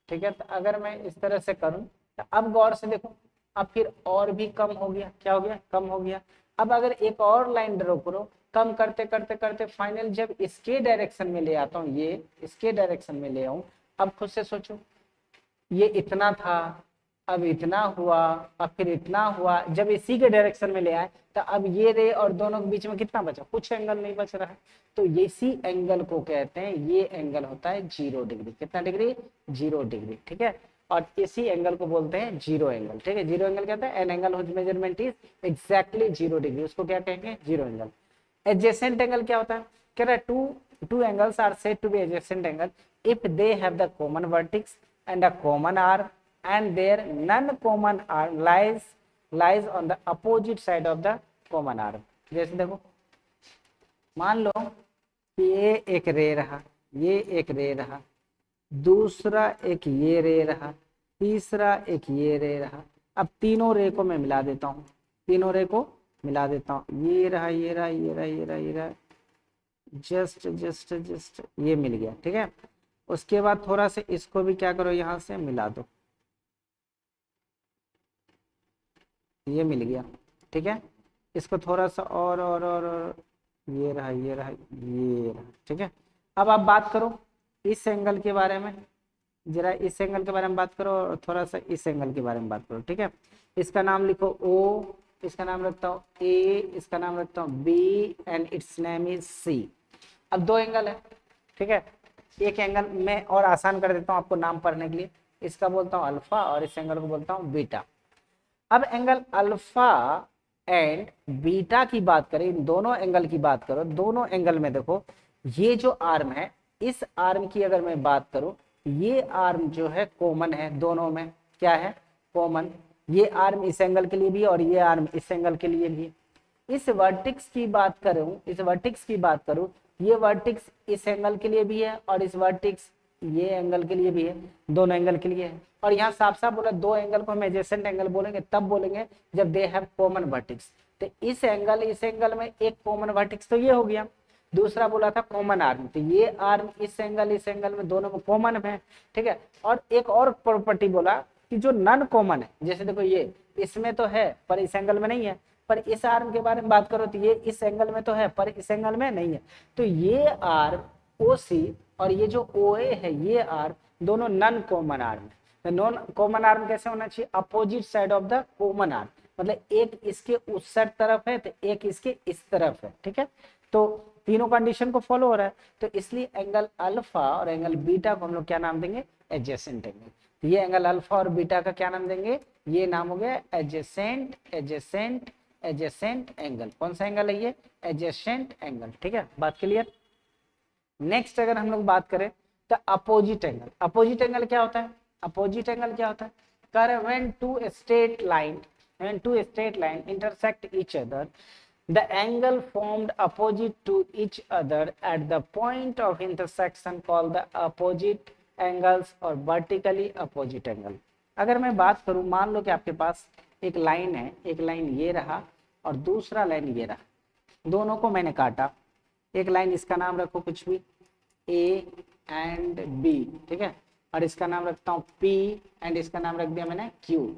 ठीक है, तो अगर मैं इस तरह से करूं, तो अब गौर से देखो, अब फिर और भी कम हो गया। क्या हो गया? कम हो गया। अब अगर एक और लाइन ड्रॉ करो, कम करते करते करते फाइनल जब इसके डायरेक्शन में ले आता हूँ, ये इसके डायरेक्शन में ले आऊं, अब खुद से सोचो, ये इतना था, अब इतना हुआ, अब फिर इतना हुआ, जब इसी के डायरेक्शन में ले आए तो अब ये रे और दोनों के बीच में कितना बचा? कुछ एंगल नहीं बच रहा है। तो इसी एंगल को कहते हैं, ये एंगल होता है 0 डिग्री। कितना डिग्री? 0 डिग्री, ठीक है। और इसी एंगल को बोलते हैं जीरो एंगल, ठीक है। जीरो एंगल कहते हैं an angle whose measurement is exactly 0 degree, उसको क्या कहेंगे? Zero angle. एडजेसेंट एंगल क्या होता है? कह रहा है two angles are said to be adjacent angle if they have the common vertex and a common arm and their non-common arm lies on the opposite side of the common arm। जैसे देखो, मान लो कि ये एक रे रहा, ये एक रे रहा, दूसरा एक ये रे रहा, तीसरा एक ये रे रहा। अब तीनों रे को मैं मिला देता हूँ, तीनों रे को मिला देता हूँ, ये रहा, ये रहा, ये रहा, ये रहा, ये रहा, जस्ट जस्ट जस्ट ये मिल गया, ठीक है। उसके बाद थोड़ा सा इसको भी क्या करो, यहाँ से मिला दो, ये मिल गया, ठीक है। इसको थोड़ा सा और ये रहा, ये रहा, ये रहा, ठीक है। अब आप बात करो इस एंगल के बारे में, जरा इस एंगल के बारे में बात करो, और थोड़ा सा इस एंगल के बारे में बात करो, ठीक है। इसका नाम लिखो O, इसका नाम रखता हूँ A, इसका नाम रखता हूँ B, and it's name is C। अब दो एंगल है, ठीक है। एक एंगल मैं और आसान कर देता हूँ आपको नाम पढ़ने के लिए, इसका बोलता हूँ अल्फा और इस एंगल को बोलता हूँ बीटा। अब एंगल अल्फा एंड बीटा की बात करें, इन दोनों एंगल की बात करो, दोनों एंगल में देखो, ये जो आर्म है, इस आर्म की अगर मैं बात करूं, ये आर्म जो है कॉमन है दोनों में। क्या है? कॉमन। ये आर्म इस एंगल के लिए भी और ये आर्म इस एंगल के लिए भी। इस वर्टिक्स की बात करूं, इस वर्टिक्स की बात करूं, ये वर्टिक्स इस एंगल के लिए भी है और इस वर्टिक्स ये एंगल के लिए भी है, दोनों एंगल के लिए है। और यहाँ साफ साफ बोला, दो एंगल को हम एडजेसेंट एंगल बोलेंगे तब बोलेंगे जब दे हैव कॉमन वर्टिक्स। तो इस एंगल में एक कॉमन वर्टिक्स तो ये हो गया, दूसरा बोला था कॉमन आर्म, तो ये आर्म इस एंगल में दोनों में कॉमन है, ठीक है। और एक और प्रॉपर्टी बोला कि जो नॉन कॉमन है, जैसे देखो ये इसमें तो है पर इस एंगल में नहीं है, पर इस आर्म के बारे में बात करो तो ये इस एंगल में तो है पर इस एंगल में नहीं है। तो ये आर्म OC और ये जो OA है, ये आर्म दोनों नॉन कॉमन आर्म है। तो नॉन कॉमन आर्म कैसे होना चाहिए? Opposite side of the common arm, मतलब एक इसके उस साइड तरफ है तो एक इसके इस तरफ है, ठीक है। तो तीनों कंडीशन को फॉलो हो रहा है, तो इसलिए एंगल अल्फा और एंगल बीटा को हम लोग क्या नाम देंगे? Adjacent angle. तो ये एंगल अल्फा और बीटा का क्या नाम देंगे? ये नाम हो गया एडजेसेंट, एडजेसेंट, एडजेसेंट एंगल। कौन सा एंगल है ये? एडजेसेंट एंगल, ठीक है। बात क्लियर? नेक्स्ट अगर हम लोग बात करें तो अपोजिट एंगल। अपोजिट एंगल क्या होता है? अपोजिट एंगल क्या होता है? कर when two straight line intersect each other the angle formed opposite to each other at the point of intersection called the opposite angles और वर्टिकली अपोजिट एंगल। अगर मैं बात करूं, मान लो कि आपके पास एक लाइन है, एक लाइन ये रहा और दूसरा लाइन ये रहा, दोनों को मैंने काटा। एक लाइन इसका नाम रखो कुछ भी ए एंड बी, ठीक है, और इसका नाम रखता हूँ पी एंड इसका नाम रख दिया मैंने क्यू।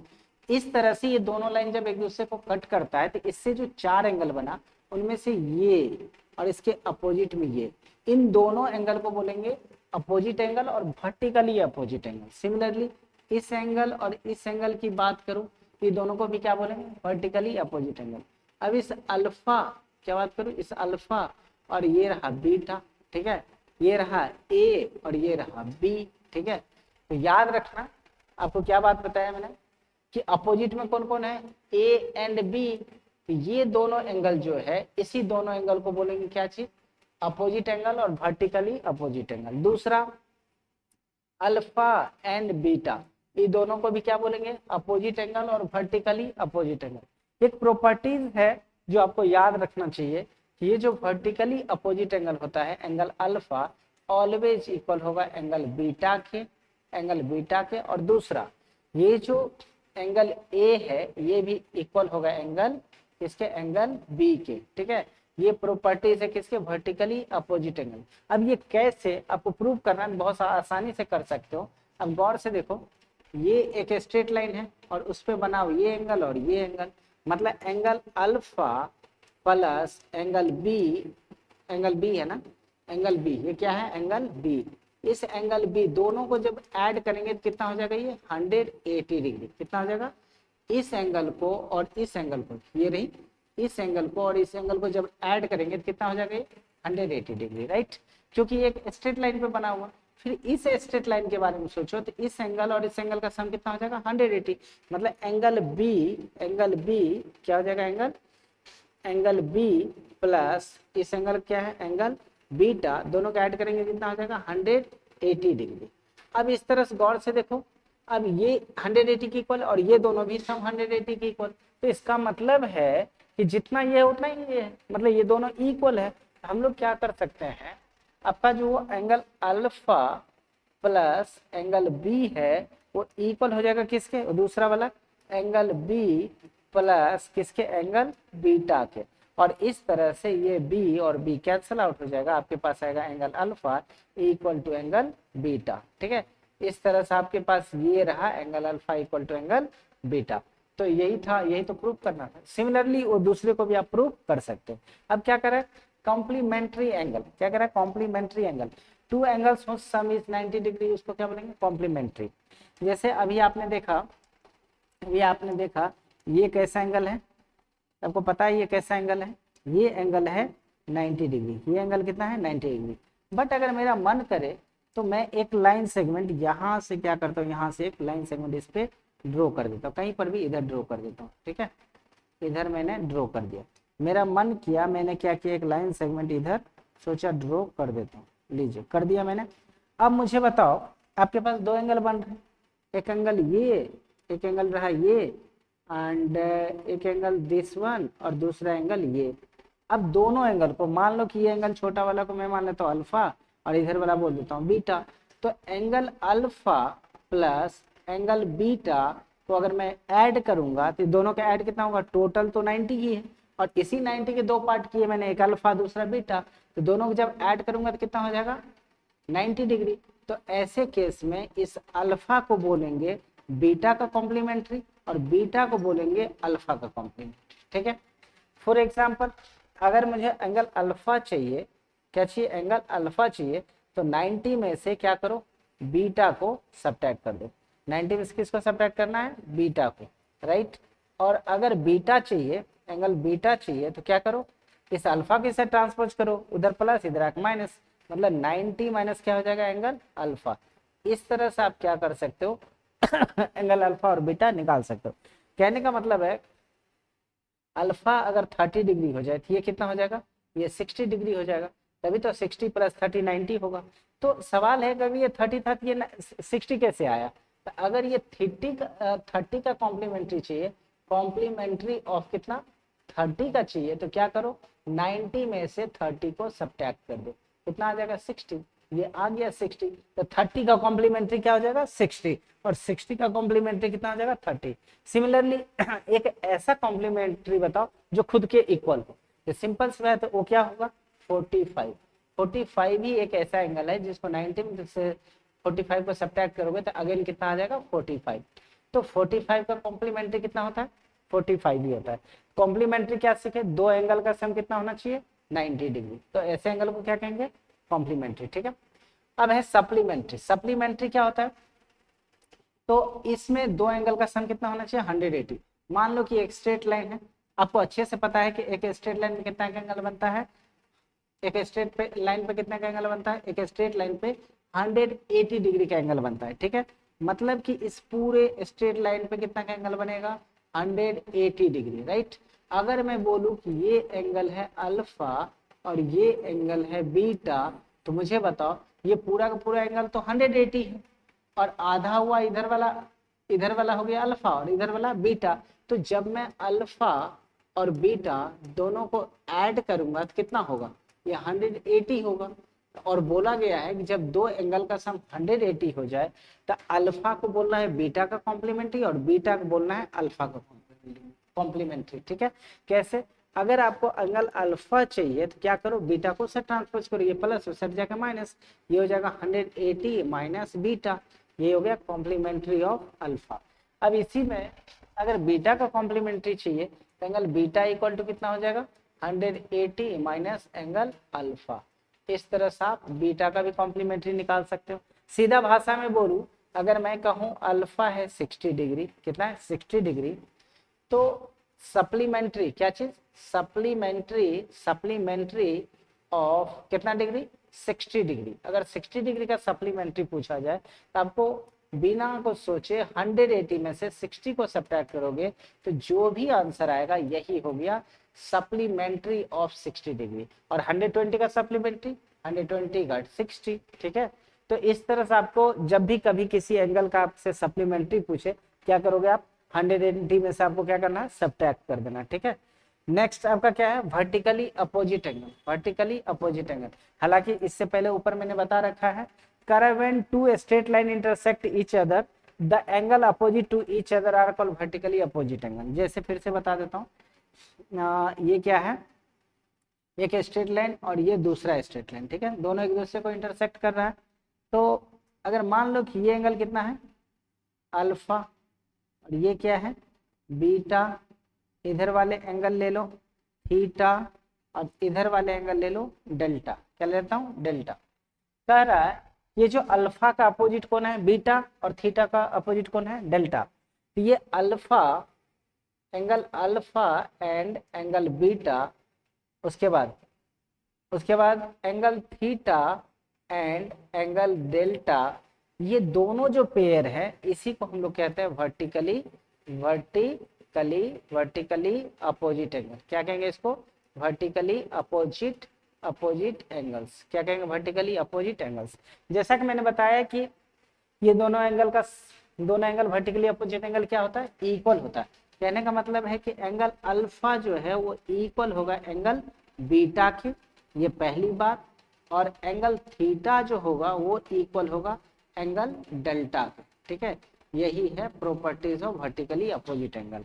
इस तरह से ये दोनों लाइन जब एक दूसरे को कट करता है तो इससे जो चार एंगल बना, उनमें से ये और इसके अपोजिट में ये, इन दोनों एंगल को बोलेंगे अपोजिट एंगल और वर्टिकली अपोजिट एंगल। सिमिलरली इस एंगल और इस एंगल की बात करूं, ये दोनों को भी क्या बोलेंगे, वर्टिकली अपोजिट एंगल। अब इस अल्फा क्या बात करूं, इस अल्फा और ये रहा बीटा, ठीक है, ये रहा ए और ये रहा बी, ठीक है। तो याद रखना, आपको क्या बात बताया मैंने कि अपोजिट में कौन कौन है, ए एंड बी। ये दोनों एंगल जो है, इसी दोनों एंगल को बोलेंगे क्या चीज, अपोजिट एंगल और वर्टिकली अपोजिट एंगल। दूसरा अल्फा एंड बीटा, ये दोनों को भी क्या बोलेंगे, अपोजिट एंगल और वर्टिकली अपोजिट एंगल। एक प्रॉपर्टीज है जो आपको याद रखना चाहिए, ये जो वर्टिकली अपोजिट एंगल होता है, एंगल अल्फा ऑलवेज इक्वल होगा एंगल बीटा के, और दूसरा ये जो एंगल ए है ये भी इक्वल होगा एंगल किसके, एंगल बी के, ठीक है। ये प्रॉपर्टीज है किसके, वर्टिकली अपोजिट एंगल। अब ये कैसे आपको प्रूव करना है, बहुत आसानी से कर सकते हो। अब गौर से देखो, ये एक स्ट्रेट लाइन है और उस पर बनाओ ये एंगल और ये एंगल, मतलब angle alpha plus angle B है ना, एंगल बी, ये क्या है, एंगल बी। इस एंगल बी दोनों को जब ऐड करेंगे तो कितना हो जाएगा, ये 180 डिग्री। कितना हो जाएगा, इस एंगल को और इस एंगल को, ये रही, इस एंगल को और इस एंगल को जब ऐड करेंगे तो कितना हो जाएगा, ये 180 डिग्री, राइट, क्योंकि ये एक स्ट्रेट लाइन पे बना हुआ। फिर इस स्ट्रेट लाइन के बारे में सोचो तो इस एंगल और इस एंगल का सम कितना हो जाएगा, 180, मतलब एंगल बी क्या हो जाएगा, एंगल बी प्लस इस एंगल क्या है, एंगल बीटा, दोनों का ऐड करेंगे कितना हो जाएगा, 180 डिग्री। अब इस तरह से गौर से देखो, अब ये 180 की इक्वल और ये दोनों भी सम 180 की इक्वल, तो इसका मतलब है कि जितना ये है उतना ही ये है, मतलब ये दोनों इक्वल है। हम लोग क्या कर सकते हैं, आपका जो angle alpha plus angle B है वो इक्वल हो जाएगा किसके, दूसरा वाला एंगल बी प्लस किसके, एंगल बीटा के, और इस तरह से ये बी और बी कैंसिल आउट हो जाएगा, आपके पास आएगा angle alpha equal to angle beta, ठीक है। इस तरह से आपके पास ये रहा angle alpha equal to angle beta. तो यही था, यही तो प्रूव करना था। सिमिलरली वो दूसरे को भी आप प्रूव कर सकते हो। अब क्या करें, कॉम्प्लीमेंट्री एंगल, क्या करें, कॉम्प्लीमेंट्री एंगल, टू एंगल्स हो सम इज 90 डिग्री, उसको क्या बोलेंगे, कॉम्प्लीमेंट्री। जैसे अभी आपने देखा ये कैसा एंगल है, आपको पता है ये कैसा एंगल है, ये एंगल है 90 डिग्री, ये एंगल कितना है, 90 डिग्री। बट अगर मेरा मन करे तो मैं एक लाइन सेगमेंट यहाँ से क्या करता हूँ, यहाँ से एक लाइन सेगमेंट इस पे ड्रॉ कर देता हूँ, कहीं पर भी इधर ड्रॉ कर देता हूँ, ठीक है, इधर मैंने ड्रॉ कर दिया, मेरा मन किया, मैंने क्या किया, एक लाइन सेगमेंट इधर सोचा ड्रॉ कर देता हूँ, लीजिए कर दिया मैंने। अब मुझे बताओ, आपके पास दो एंगल बन रहे हैं, एक एंगल ये, एक एंगल रहा ये, एंड एक एंगल दिस वन और दूसरा एंगल ये। अब दोनों एंगल को, मान लो कि ये एंगल छोटा वाला को मैं मान लेता हूँ अल्फा और इधर वाला बोल देता हूँ बीटा, तो angle alpha plus angle beta को अगर मैं ऐड करूंगा तो दोनों का ऐड कितना होगा, टोटल तो 90 ही है, और इसी 90 के दो पार्ट किए मैंने, एक अल्फा दूसरा बीटा, तो दोनों को जब ऐड करूंगा तो कितना हो जाएगा, 90 डिग्री। तो ऐसे केस में इस अल्फा को बोलेंगे बीटा का कॉम्प्लीमेंट्री और बीटा को बोलेंगे अल्फा का कॉम्प्लीमेंट्री, ठीक है। फॉर एग्जांपल अगर मुझे एंगल अल्फा चाहिए, क्या चाहिए, एंगल अल्फा चाहिए, तो 90 में से क्या करो, बीटा को सब्ट्रैक्ट कर दो। 90 में से किसको सब्ट्रैक्ट करना है, बीटा को, राइट। और अगर बीटा चाहिए, एंगल बीटा चाहिए, तो क्या करो, इस अल्फा के साथ ट्रांसपोज करो, उधर प्लस इधर माइनस, मतलब 90 माइनस क्या हो जाएगा, एंगल अल्फा। इस तरह से आप क्या कर सकते हो, एंगल अल्फा और बीटा निकाल सकते हो। कहने का मतलब है अल्फा अगर 30 डिग्री हो जाए तो ये कितना हो जाएगा, ये 60 डिग्री हो जाएगा, तभी तो 60 प्लस 30 90 होगा। तो सवाल है कभी ये 30 था, ये 60 कैसे आया, तो अगर ये 30 का कॉम्प्लीमेंट्री चाहिए, कॉम्प्लीमेंट्री ऑफ कितना 30 का चाहिए तो क्या करो, 90 में से 30 को सब्ट्रैक्ट कर दो, कितना आ जाएगा 60, ये आ गया 60, तो 30 का कॉम्प्लीमेंट्री क्या हो जाएगा 60, और 60 का कॉम्प्लीमेंट्री कितना हो जाएगा 30। सिमिलरली एक ऐसा कॉम्प्लीमेंट्री बताओ जो खुद के इक्वल हो, तो सिंपल सा है, तो वो क्या होगा 45। 45 ही एक ऐसा एंगल है जिसको 90 में से 45 को सब्ट्रैक्ट करोगे तो अगेन कितना आ जाएगा 45। तो 45 का कॉम्प्लीमेंट्री कितना होता है 45 ही होता है। कॉम्प्लीमेंट्री क्या सीखे, दो एंगल का सम कितना होना चाहिए 90 डिग्री, तो ऐसे एंगल को क्या कहेंगे कॉम्प्लीमेंट्री, ठीक है। अब है सप्लीमेंट्री। सप्लीमेंट्री क्या होता है, तो इसमें दो एंगल का सम कितना होना चाहिए 180। मान लो कि एक स्ट्रेट लाइन है, आपको अच्छे से पता है कि एक स्ट्रेट लाइन में कितना एंगल बनता है, एक स्ट्रेट पे लाइन पे कितना का एंगल बनता है, एक स्ट्रेट लाइन पे 180 डिग्री का एंगल बनता है, ठीक है। मतलब कि इस पूरे स्ट्रेट लाइन पे कितना का एंगल बनेगा 180 डिग्री, राइट। अगर मैं बोलूं कि ये एंगल है अल्फा और ये एंगल है बीटा, तो मुझे बताओ ये पूरा का पूरा एंगल तो 180 है, और आधा हुआ इधर वाला हो गया अल्फा और इधर वाला बीटा। तो जब मैं अल्फा और बीटा दोनों को ऐड करूंगा तो कितना होगा, ये 180 होगा। और बोला गया है कि जब दो एंगल का सम 180 हो जाए तो अल्फा को बोलना है बीटा का कॉम्प्लीमेंट्री और बीटा को बोलना है अल्फा का कॉम्प्लीमेंट्री, ठीक है। कैसे, अगर आपको एंगल अल्फा चाहिए तो क्या करो, बीटा को से ट्रांसपोज करो, ये प्लस हो सट जाएगा माइनस, ये हो जाएगा 180 माइनस बीटा, ये हो गया कॉम्प्लीमेंट्री ऑफ अल्फा। अब इसी में अगर बीटा का कॉम्प्लीमेंट्री चाहिए तो एंगल बीटा इक्वल टू कितना हो जाएगा 180 माइनस एंगल अल्फा। इस तरह से आप बीटा का भी कॉम्प्लीमेंट्री निकाल सकते हो। सीधा भाषा में बोलूं, अगर मैं कहूं अल्फा है 60 डिग्री, कितना है 60 डिग्री, तो सप्लीमेंट्री क्या चीज, सप्लीमेंट्री ऑफ कितना डिग्री 60 डिग्री। अगर 60 डिग्री का सप्लीमेंट्री पूछा जाए तो आपको बिना को सोचे 180 में से 60 को सब्ट्रैक्ट करोगे तो जो भी आंसर आएगा यही हो गया सप्लीमेंट्री ऑफ 60 डिग्री। और 120 का सप्लीमेंट्री 120 घट 60, ठीक है। तो इस तरह से आपको जब भी कभी किसी एंगल का आपसे सप्लीमेंट्री पूछे क्या करोगे आप, 180 में से आपको क्या करना है सब्ट्रैक्ट कर देना, ठीक है। नेक्स्ट आपका क्या है vertically opposite angle. Vertically opposite angle, हालांकि इससे पहले ऊपर मैंने बता रखा है, when two straight line intersect each other the angle opposite to each other are called vertically opposite angle। जैसे फिर से बता देता हूँ, ये क्या है, एक स्ट्रेट लाइन और ये दूसरा स्ट्रेट लाइन, ठीक है, दोनों एक दूसरे को इंटरसेक्ट कर रहा है। तो अगर मान लो कि ये एंगल कितना है अल्फा और ये क्या है बीटा, इधर वाले एंगल ले लो थीटा और इधर वाले एंगल ले लो डेल्टा, क्या लेता हूँ डेल्टा। कह रहा है ये जो अल्फा का अपोजिट कौन है बीटा और थीटा का अपोजिट कौन है डेल्टा, तो ये alpha angle alpha and angle beta, उसके बाद angle theta and angle delta, ये दोनों जो पेयर है इसी को हम लोग कहते हैं वर्टिकली अपोजिट एंगल। क्या कहेंगे इसको वर्टिकली अपोजिट एंगल्स, क्या कहेंगे वर्टिकली अपोजिट एंगल्स। जैसा कि मैंने बताया कि ये दोनों एंगल वर्टिकली अपोजिट एंगल क्या होता है इक्वल होता है। कहने का मतलब है कि एंगल अल्फा जो है वो इक्वल होगा एंगल बीटा के, ये पहली बात, और एंगल थीटा जो होगा वो इक्वल होगा एंगल डेल्टा के, ठीक है। यही है properties of vertically opposite angle.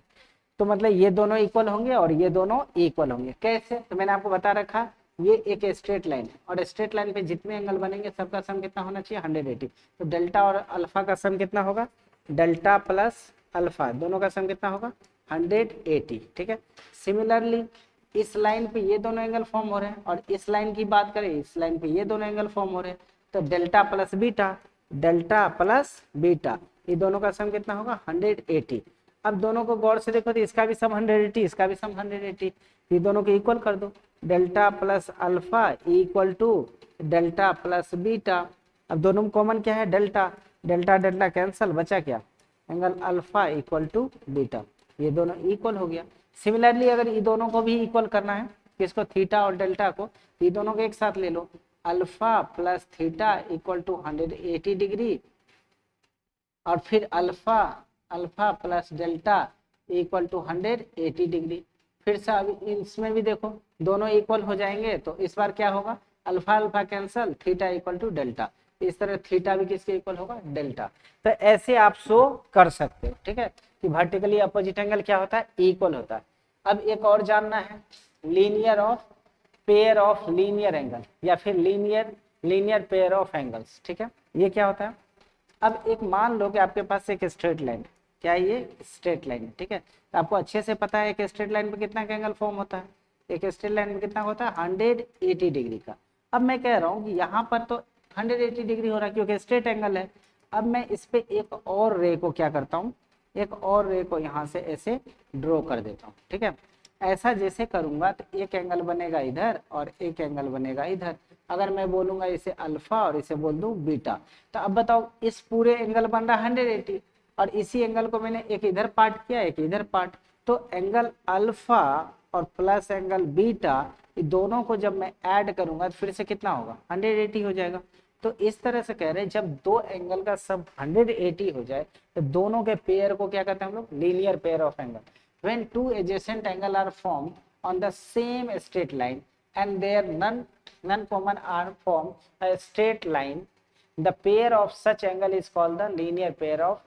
तो मतलब ये दोनों इक्वल होंगे और ये दोनों इक्वल होंगे। कैसे, तो मैंने आपको बता रखा ये एक स्ट्रेट लाइन है और स्ट्रेट लाइन पे जितने एंगल बनेंगे सबका सम कितना होना चाहिए 180। तो डेल्टा और अल्फा का सम कितना होगा, डेल्टा प्लस अल्फा दोनों का सम कितना होगा 180, ठीक है। सिमिलरली इस लाइन पे ये दोनों एंगल फॉर्म हो रहे हैं और इस लाइन की बात करें इस लाइन पे ये दोनों एंगल फॉर्म हो रहे हैं, तो डेल्टा प्लस बीटा ये दोनों का सम कितना होगा 180। अब दोनों को गौर से देखो तो इसका भी सम 180 इसका भी सम 180, ये दोनों को इक्वल कर दो, delta plus alpha equal to delta plus beta. अब दोनों में कॉमन क्या है डेल्टा, डेल्टा कैंसल, बचा क्या angle alpha equal to beta, ये दोनों इक्वल हो गया। सिमिलरली अगर ये दोनों को भी इक्वल करना है किसको थीटा और डेल्टा को, ये दोनों को एक साथ ले लो, alpha plus theta equal to 180 degree और फिर alpha plus delta equal to 180 degree. फिर से अब इसमें भी देखो दोनों इक्वल हो जाएंगे, तो इस बार क्या होगा, alpha alpha cancel, theta equal to delta. इस तरह थीटा भी किसके इक्वल होगा, डेल्टा। तो ऐसे आप शो कर सकते हो, ठीक है, कि वर्टिकली अपोजिट एंगल क्या होता है, इक्वल होता है। अब एक और जानना है, linear of pair of linear angle या फिर लीनियर पेयर ऑफ एंगल्स, ठीक है, ये क्या होता है। अब एक मान लो कि आपके पास एक स्ट्रेट लाइन, क्या ये स्ट्रेट लाइन, ठीक है, तो आपको अच्छे से पता है कि स्ट्रेट लाइन पे कितना का एंगल फॉर्म होता है, एक स्ट्रेट लाइन में कितना होता है 180 डिग्री का। अब मैं कह रहा हूँ कि यहाँ पर तो 180 डिग्री हो रहा है क्योंकि स्ट्रेट एंगल है। अब मैं इस पे एक और रे को क्या करता हूँ, एक और रे को यहाँ से ऐसे ड्रॉ कर देता हूँ, ठीक है। ऐसा जैसे करूंगा तो एक एंगल बनेगा इधर और एक एंगल बनेगा इधर। अगर मैं बोलूंगा इसे अल्फा और इसे बोल दूं बीटा, तो अब बताओ इस पूरे एंगल बन रहा 180 और इसी एंगल को मैंने एक इधर पार्ट किया एक इधर पार्ट, तो एंगल अल्फा और प्लस एंगल बीटा, ये दोनों को जब मैं ऐड करूंगा तो फिर से कितना होगा 180 हो जाएगा। तो इस तरह से कह रहे हैं जब दो एंगल का सब 180 हो जाए तो दोनों के पेयर को क्या कहते हैं हम लोग, linear pair of angle. when two adjacent angle are formed on the same straight line and their none common are formed a straight line, the pair of such angle is called the linear pair of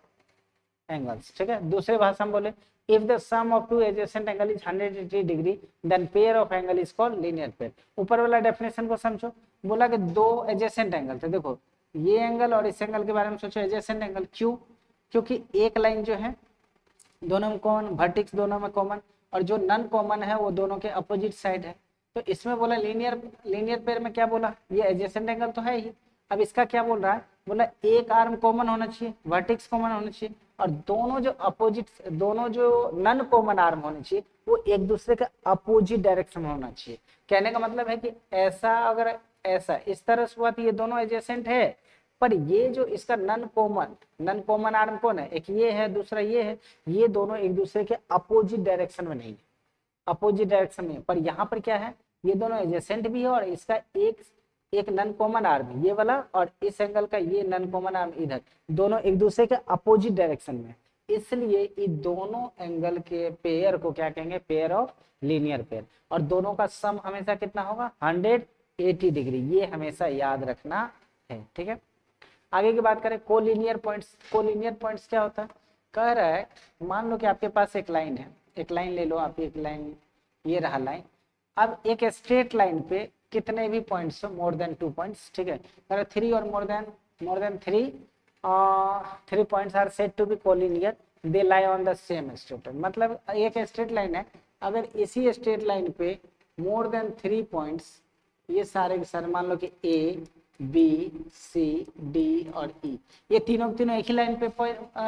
angles, ठीक है। दूसरे भाषा में बोले, if the sum of two adjacent angle is 180 degree then pair of angle is called linear pair। ऊपर वाला definition को समझो, बोला कि दो adjacent एंगल थे, देखो ये एंगल और इस एंगल के बारे में सोचो, adjacent एंगल क्यों, क्योंकि एक लाइन जो है दोनों में कॉमन, वर्टेक्स दोनों में कॉमन, और जो नन कॉमन है वो दोनों के अपोजिट साइड है। तो इसमें बोला लीनियर पेयर में क्या बोला, ये एडजेसेंट एंगल तो है ही। अब इसका क्या बोल रहा है, बोला एक आर्म कॉमन होना चाहिए, वर्टेक्स कॉमन होना चाहिए, और दोनों जो अपोजिट, दोनों जो नन कॉमन आर्म होने चाहिए वो एक दूसरे के अपोजिट डायरेक्शन में होना चाहिए। कहने का मतलब है कि ऐसा अगर ऐसा इस तरह से हुआ तो ये दोनों एडजेसेंट है, पर ये जो इसका नन कॉमन आर्म कौन है, एक ये है दूसरा ये है, ये दोनों एक दूसरे के अपोजिट डायरेक्शन में नहीं है, अपोजिट डायरेक्शन में। पर यहाँ पर क्या है, ये दोनों एडजेसेंट भी है और इसका एक नन कॉमन आर्म ये वाला और इस एंगल का ये नन कॉमन आर्म इधर, दोनों एक दूसरे के अपोजिट डायरेक्शन में। इसलिए इन दोनों एंगल के पेयर को क्या कहेंगे, पेयर ऑफ लीनियर पेयर, और दोनों का सम हमेशा कितना होगा 180 डिग्री, ये हमेशा याद रखना है, ठीक है। आगे की बात करें कोलिनियर पॉइंट्स। कोलिनियर पॉइंट्स क्या होता है, कह रहा है मान लो कि आपके पास एक लाइन है, एक लाइन ले लो आप, एक लाइन ये रहा लाइन। अब एक स्ट्रेट लाइन पे कितने भी पॉइंट्स हो, मोर देन 2 पॉइंट्स, ठीक है, कह रहा 3 और more than 3 points are said to be collinear, they lie on the same straight line. मतलब एक स्ट्रेट लाइन है, अगर इसी स्ट्रेट लाइन पे मोर देन 3 पॉइंट्स, ये सारे के सारे मान लो कि ए बी सी डी और ई, ये तीनों एक ही लाइन पे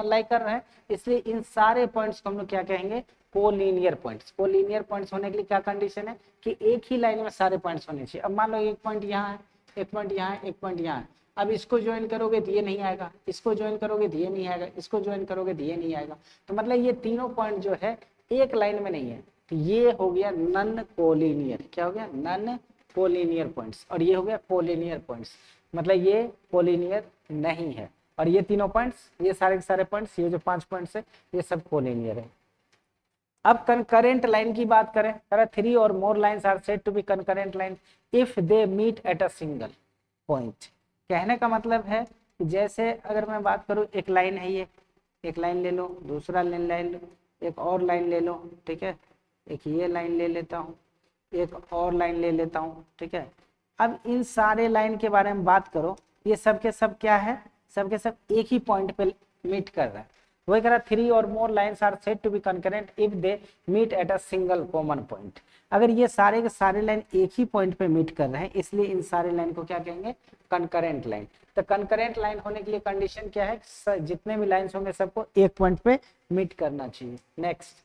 लाई कर रहे हैं, इसलिए इन सारे पॉइंट्स को हम लोग क्या कहेंगे, कोलिनियर पॉइंट्स। कोलिनियर पॉइंट्स होने के लिए क्या कंडीशन है कि एक ही लाइन में सारे पॉइंट्स होने चाहिए। अब मान लो एक पॉइंट यहाँ है, एक पॉइंट यहाँ है, एक पॉइंट यहाँ है, अब इसको ज्वाइन करोगे तो ये नहीं आएगा, इसको ज्वाइन करोगे तो ये नहीं आएगा, इसको ज्वाइन करोगे तो ये नहीं आएगा। तो मतलब ये तीनों पॉइंट जो है एक लाइन में नहीं है, तो ये हो गया नन कोलिनियर। क्या हो गया, नन कोलिनियर पॉइंट्स। और ये हो गया कोलिनियर पॉइंट्स, मतलब ये कोलिनियर नहीं है। और ये तीनों पॉइंट्स, ये सारे के सारे पॉइंट्स, ये जो 5 पॉइंट्स है ये सब कोलिनियर है। अब कंकरेंट लाइन की बात करें, 3 और more lines are said to be concurrent line if they meet at a single point. कहने का मतलब है कि जैसे अगर मैं बात करूं, एक लाइन है ये, एक लाइन ले लो, दूसरा लाइन ले लो, एक और लाइन ले लो, ठीक है, एक ये लाइन ले लेता हूँ, एक और लाइन ले लेता हूँ, ठीक है। अब इन सारे लाइन के बारे में बात करो, ये सब के सब क्या है, सब के सब एक ही पॉइंट पे मीट कर रहा है। वही कह रहा 3 और more lines are said to be concurrent if they meet at a single common point. अगर ये सारे के सारे लाइन एक ही पॉइंट पे मीट कर रहे हैं, इसलिए इन सारे लाइन को क्या कहेंगे, कंकरेंट लाइन। तो कंकरेंट लाइन होने के लिए कंडीशन क्या है, जितने भी लाइन्स होंगे सबको एक पॉइंट पे मीट करना चाहिए। नेक्स्ट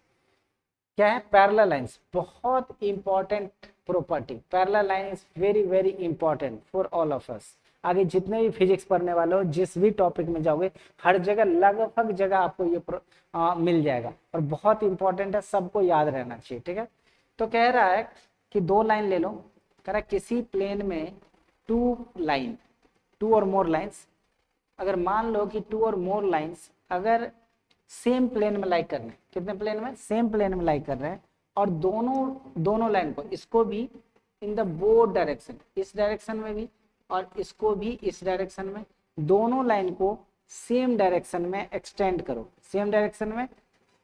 क्या है, पैरेलल लाइंस। बहुत important property, parallel line is very very important for all of us. आगे जितने भी फिजिक्स पढ़ने वाले हो, जिस भी टॉपिक में जाओगे, हर जगह लगभग जगह आपको ये मिल जाएगा, और बहुत इंपॉर्टेंट है, सबको याद रहना चाहिए, ठीक है। तो कह रहा है कि 2 लाइन ले लो, कह रहा है किसी प्लेन में 2 और मोर लाइन्स, अगर मान लो कि 2 और मोर लाइन्स अगर सेम प्लेन में लाई कर रहे हैं, कितने प्लेन में, सेम प्लेन में लाई कर रहे हैं, और दोनों दोनों लाइन को, इसको भी इन द बोथ डायरेक्शन, इस डायरेक्शन में भी और इसको भी इस डायरेक्शन में, दोनों लाइन को सेम डायरेक्शन में एक्सटेंड करो, सेम डायरेक्शन में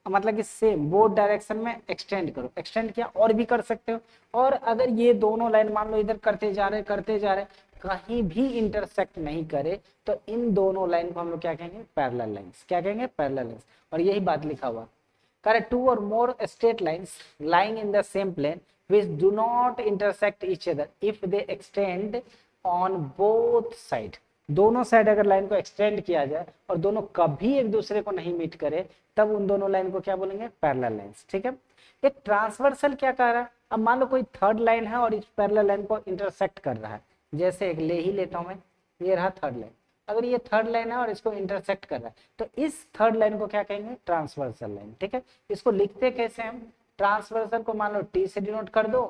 मतलब कि सेम बोथ डायरेक्शन में एक्सटेंड करो। एक्सटेंड किया और भी कर सकते हो। और अगर ये दोनों लाइन मान लो इधर करते जा रहे कहीं भी इंटरसेक्ट नहीं करे तो इन दोनों लाइन को हम लोग क्या कहेंगे, पैरेलल लाइंस। क्या कहेंगे, पैरेलल लाइंस। और यही बात लिखा हुआ, करेक्ट। टू और मोर straight lines lying in the same plane which do not intersect each other if they extend on both side। दोनों साइड अगर लाइन को एक्सटेंड किया जाए और दोनों कभी एक दूसरे को नहीं मीट करे तब उन दोनों लाइन को क्या बोलेंगे, पैरेलल लाइंस। ठीक है। एक ट्रांसवर्सल क्या कह रहा है, अब मान लो कोई थर्ड लाइन है और इस पैरेलल लाइन को इंटरसेक्ट कर रहा है, जैसे एक ले ही लेता हूं मैं, ये रहा थर्ड लाइन। अगर ये थर्ड लाइन है और इसको इंटरसेक्ट कर रहा है तो इस थर्ड लाइन को क्या कहेंगे, ट्रांसवर्सल लाइन। ठीक है। इसको लिखते कैसे हम, ट्रांसवर्सल को मान लो टी से डिनोट कर दो,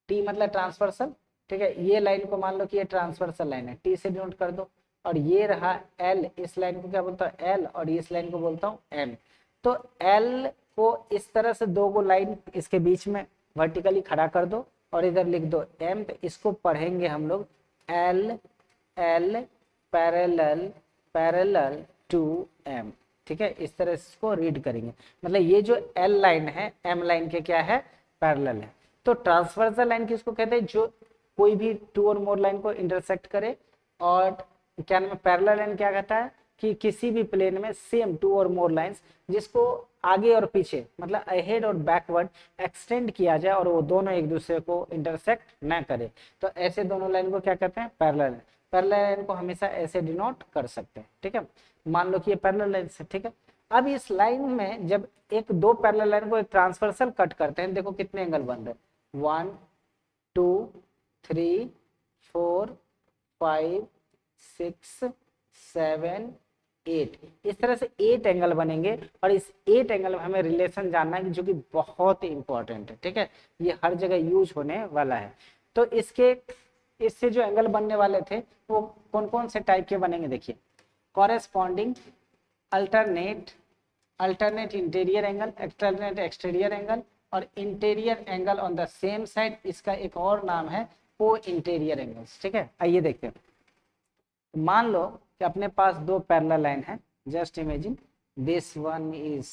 टी मतलब ट्रांसवर्सल। ठीक है। ये लाइन को मान लो कि ये ट्रांसवर्सल लाइन है, टी से डिनोट कर दो। और ये रहा एल, इस लाइन को क्या बोलता हूँ, एल, और इस लाइन को बोलता हूँ एम। तो एल को इस तरह से दो गो लाइन इसके बीच में वर्टिकली खड़ा कर दो और इधर लिख दो एम। तो इसको पढ़ेंगे हम लोग L L parallel parallel to M. ठीक है। इस तरह से इसको रीड करेंगे, मतलब ये जो एल लाइन है एम लाइन के क्या है, पैरेलल है। तो ट्रांसवर्सल लाइन किसको कहते हैं, जो कोई भी टू और मोर लाइन को इंटरसेक्ट करे। और क्या नाम है, पैरेलल लाइन क्या कहता है कि किसी भी प्लेन में सेम टू और मोर लाइंस जिसको आगे और पीछे मतलब अहेड और बैकवर्ड एक्सटेंड किया जाए और वो दोनों एक दूसरे को इंटरसेक्ट ना करे, तो ऐसे दोनों लाइन को क्या कहते हैं, पैरेलल। पैरेलल लाइन को हमेशा ऐसे डिनोट कर सकते हैं। ठीक है। मान लो कि ये पैरेलल लाइन है। ठीक है। अब इस लाइन में जब एक दो पैरेलल लाइन को एक ट्रांसवर्सल कट करते हैं, देखो कितने एंगल बन रहे हैं, 1 2 3 4 5 6 7 8, इस तरह से 8 एंगल बनेंगे। और इस 8 एंगल में हमें रिलेशन जानना है जो कि बहुत ही इंपॉर्टेंट है। ठीक है। ये हर जगह यूज होने वाला है। तो इससे जो एंगल बनने वाले थे वो कौन कौन से टाइप के बनेंगे, देखिए, corresponding, alternate, alternate interior angle, alternate exterior angle और interior angle on the same side. इसका एक और नाम है को इंटीरियर एंगल्स। ठीक है। आइए देखते हैं। मान लो कि अपने पास दो पैरेलल लाइन है, just imagine this one is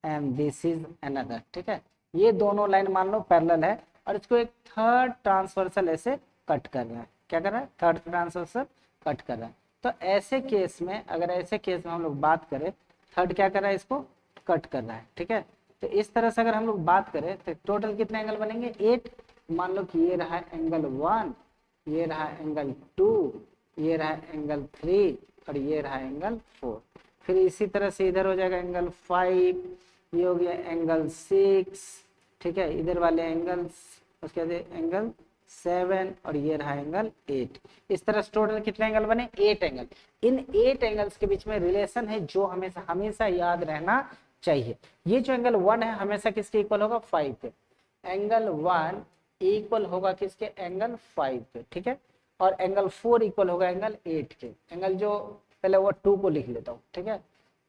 and this is another. ठीक है। ये दोनों लाइन मान लो पैरेलल है और इसको एक थर्ड ट्रांसवर्सल ऐसे कट कर रहा है। क्या कर रहा है, थर्ड ट्रांसवर्सल कट कर रहा है। तो ऐसे केस में, अगर ऐसे केस में हम लोग बात करें, थर्ड क्या कर रहा है, इसको कट कर रहा है। ठीक है। तो इस तरह से अगर हम लोग बात करें तो टोटल कितने एंगल बनेंगे, 8। मान लो कि ये रहा एंगल 1, ये रहा एंगल 2, ये रहा एंगल 3 और ये रहा एंगल 4। फिर इसी तरह से इधर हो जाएगा एंगल 5, ये हो गया एंगल 6। ठीक है। इधर वाले एंगल्स, उसके बाद एंगल 7 और ये रहा एंगल 8। इस तरह से टोटल कितने एंगल बने, 8 एंगल। इन 8 एंगल्स के बीच में रिलेशन है जो हमेशा हमेशा याद रहना चाहिए। ये जो एंगल 1 है हमेशा किसके इक्वल होगा, 5 पे। एंगल 1 इक्वल होगा किसके, एंगल 5 पे। ठीक है। और एंगल 4 इक्वल होगा एंगल 8 के। एंगल जो पहले वो 2 को लिख लेता हूँ। ठीक है।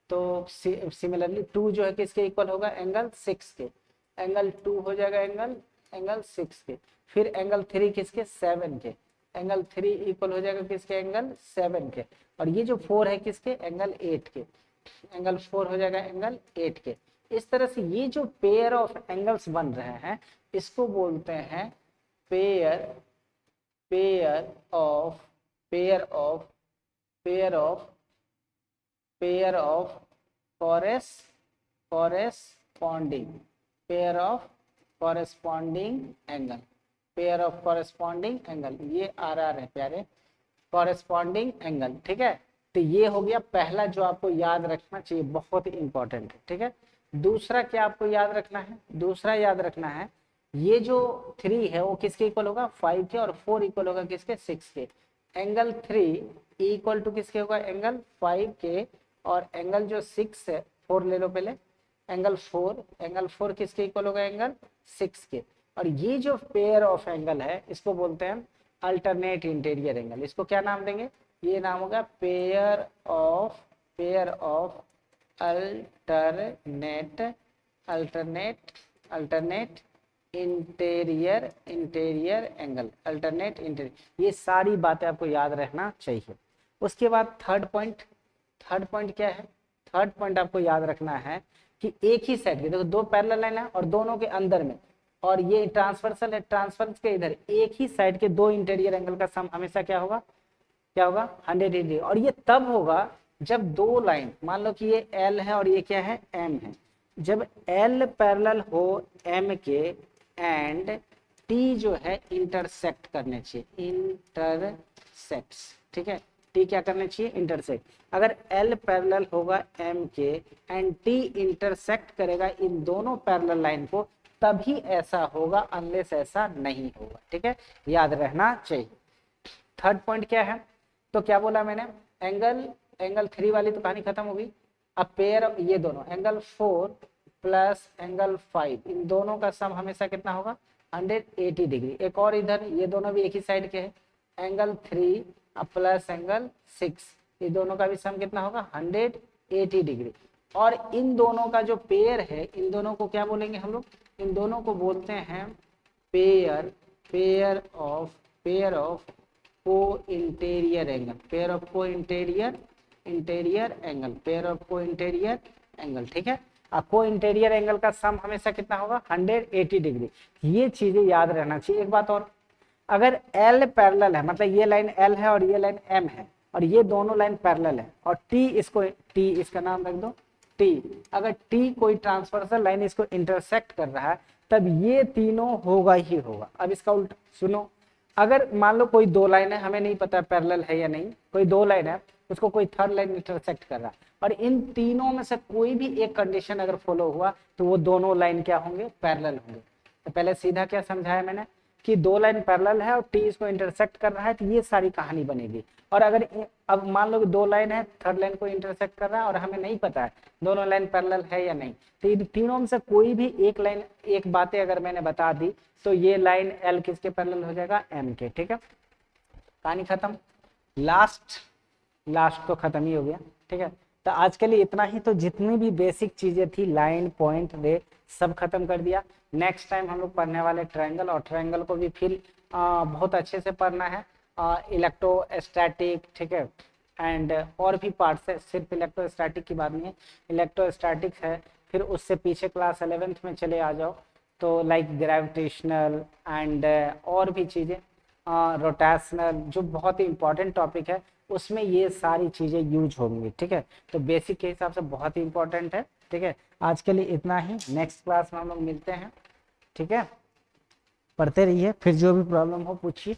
तो सिमिलरली 2 जो है किसके इक्वल होगा, एंगल 6 के। एंगल 2 हो जाएगा एंगल एंगल 6 के। फिर एंगल 3 किसके, 7 के। एंगल 3 इक्वल हो जाएगा किसके, एंगल 7 के। और ये जो 4 है किसके, एंगल 8 के। एंगल 4 हो जाएगा एंगल 8 के। इस तरह से ये जो पेयर ऑफ एंगल्स बन रहे हैं इसको बोलते हैं pair pair of pair of pair of pair of corresponding pair of corresponding angle pair of corresponding angle, ये आर है प्यारे, कॉरेस्पॉन्डिंग एंगल। ठीक है। तो ये हो गया पहला जो आपको याद रखना चाहिए, बहुत ही इंपॉर्टेंट है। ठीक है। दूसरा क्या आपको याद रखना है, दूसरा याद रखना है ये जो 3 है वो किसके इक्वल होगा, 5 के। और 4 इक्वल होगा किसके, 6 के। एंगल 3 इक्वल टू किसके होगा, एंगल 5 के। और एंगल जो 6 है, 4 ले लो पहले, एंगल 4 किसके इक्वल होगा, एंगल 6 के। और ये जो पेयर ऑफ एंगल है इसको बोलते हैं अल्टरनेट इंटीरियर एंगल। इसको क्या नाम देंगे, ये नाम होगा pair of alternate alternate interior interior angle, alternate interior, ये सारी बातें आपको याद रखना चाहिए। उसके बाद थर्ड पॉइंट क्या है? थर्ड पॉइंट आपको याद रखना है कि एक ही साइड के, देखो दो पैरेलल लाइन है और दोनों के अंदर में, और ये ट्रांसवर्सल है, ट्रांसवर्स के इधर एक ही साइड के दो इंटीरियर एंगल का सम हमेशा क्या होगा? क्या होगा? 180 डिग्री। और ये तब होगा जब दो लाइन, मान लो कि ये L है और ये क्या है? M है। जब L पैरेलल हो M के एंड T जो है इंटरसेक्ट करने चाहिए, इंटरसेक्ट्स, ठीक है, T क्या करने चाहिए? इंटरसेक्ट। अगर L पैरेलल होगा M के एंड T इंटरसेक्ट करेगा इन दोनों पैरेलल लाइन को, तभी ऐसा होगा, अनलेस ऐसा नहीं होगा, ठीक है, याद रहना चाहिए। थर्ड पॉइंट क्या है? तो क्या बोला मैंने? एंगल 3 वाली तो कहानी खत्म हो गई। अब पेयर, ये दोनों एंगल 4 प्लस एंगल 5, इन दोनों का सम हमेशा कितना होगा? 180 डिग्री। एक और इधर, ये दोनों भी एक ही साइड के हैं, एंगल 3 प्लस एंगल 6, ये दोनों का भी सम कितना होगा? 180 डिग्री। और इन दोनों का जो पेयर है, इन दोनों को क्या बोलेंगे हम लोग? इन दोनों को बोलते हैं पेयर ऑफ को इंटीरियर एंगल, पेयर ऑफ को इंटीरियर एंगल, पेयर ऑफ को इंटीरियर एंगल, ठीक है। अब को इंटीरियर एंगल का सम हमेशा कितना होगा? 180 डिग्री। ये चीजें याद रहना चाहिए। एक बात और, अगर L पैरेलल है, मतलब ये लाइन L है और ये लाइन M है और ये दोनों लाइन पैरेलल है, और T इसका नाम रख दो T, अगर T कोई ट्रांसवर्सल लाइन इसको इंटरसेक्ट कर रहा है, तब ये तीनों होगा ही होगा। अब इसका उल्टा सुनो, अगर मान लो कोई दो लाइन है, हमें नहीं पता पैरेलल है या नहीं, कोई दो लाइन है, उसको कोई थर्ड लाइन इंटरसेक्ट कर रहा है, और इन तीनों में से कोई भी एक कंडीशन अगर फॉलो हुआ, तो वो दोनों लाइन क्या होंगे? पैरेलल होंगे। तो पहले सीधा क्या समझाया मैंने कि दो लाइन पैरेलल है और T इसको इंटरसेक्ट कर रहा है, तो ये सारी कहानी बनेगी। और अगर अब मान लो कि दो लाइन है, थर्ड लाइन को इंटरसेक्ट कर रहा है और हमें नहीं पता है दोनों लाइन पैरेलल है या नहीं, तो इन तीनों में से कोई भी एक लाइन, एक बातें अगर मैंने बता दी, तो ये लाइन L किसके पैरेलल हो जाएगा? M के, ठीक है, कहानी खत्म। लास्ट तो खत्म ही हो गया, ठीक है। तो आज के लिए इतना ही। तो जितनी भी बेसिक चीजें थी, लाइन, पॉइंट, रे, सब खत्म कर दिया। नेक्स्ट टाइम हम लोग पढ़ने वाले ट्रायंगल, और ट्रायंगल को भी फिर बहुत अच्छे से पढ़ना है, इलेक्ट्रोस्टैटिक, ठीक है, एंड और भी पार्ट्स है, सिर्फ इलेक्ट्रोस्टैटिक की बात नहीं है, इलेक्ट्रोस्टैटिक है। फिर उससे पीछे क्लास 11th में चले आ जाओ, तो लाइक ग्रेविटेशनल एंड और भी चीज़ें, रोटेशनल, जो बहुत ही इंपॉर्टेंट टॉपिक है, उसमें ये सारी चीज़ें यूज होंगी, ठीक है। तो बेसिक के हिसाब से बहुत ही इंपॉर्टेंट है, ठीक है। आज के लिए इतना ही, नेक्स्ट क्लास में हम लोग मिलते हैं, ठीक है। पढ़ते रहिए, फिर जो भी प्रॉब्लम हो पूछिए।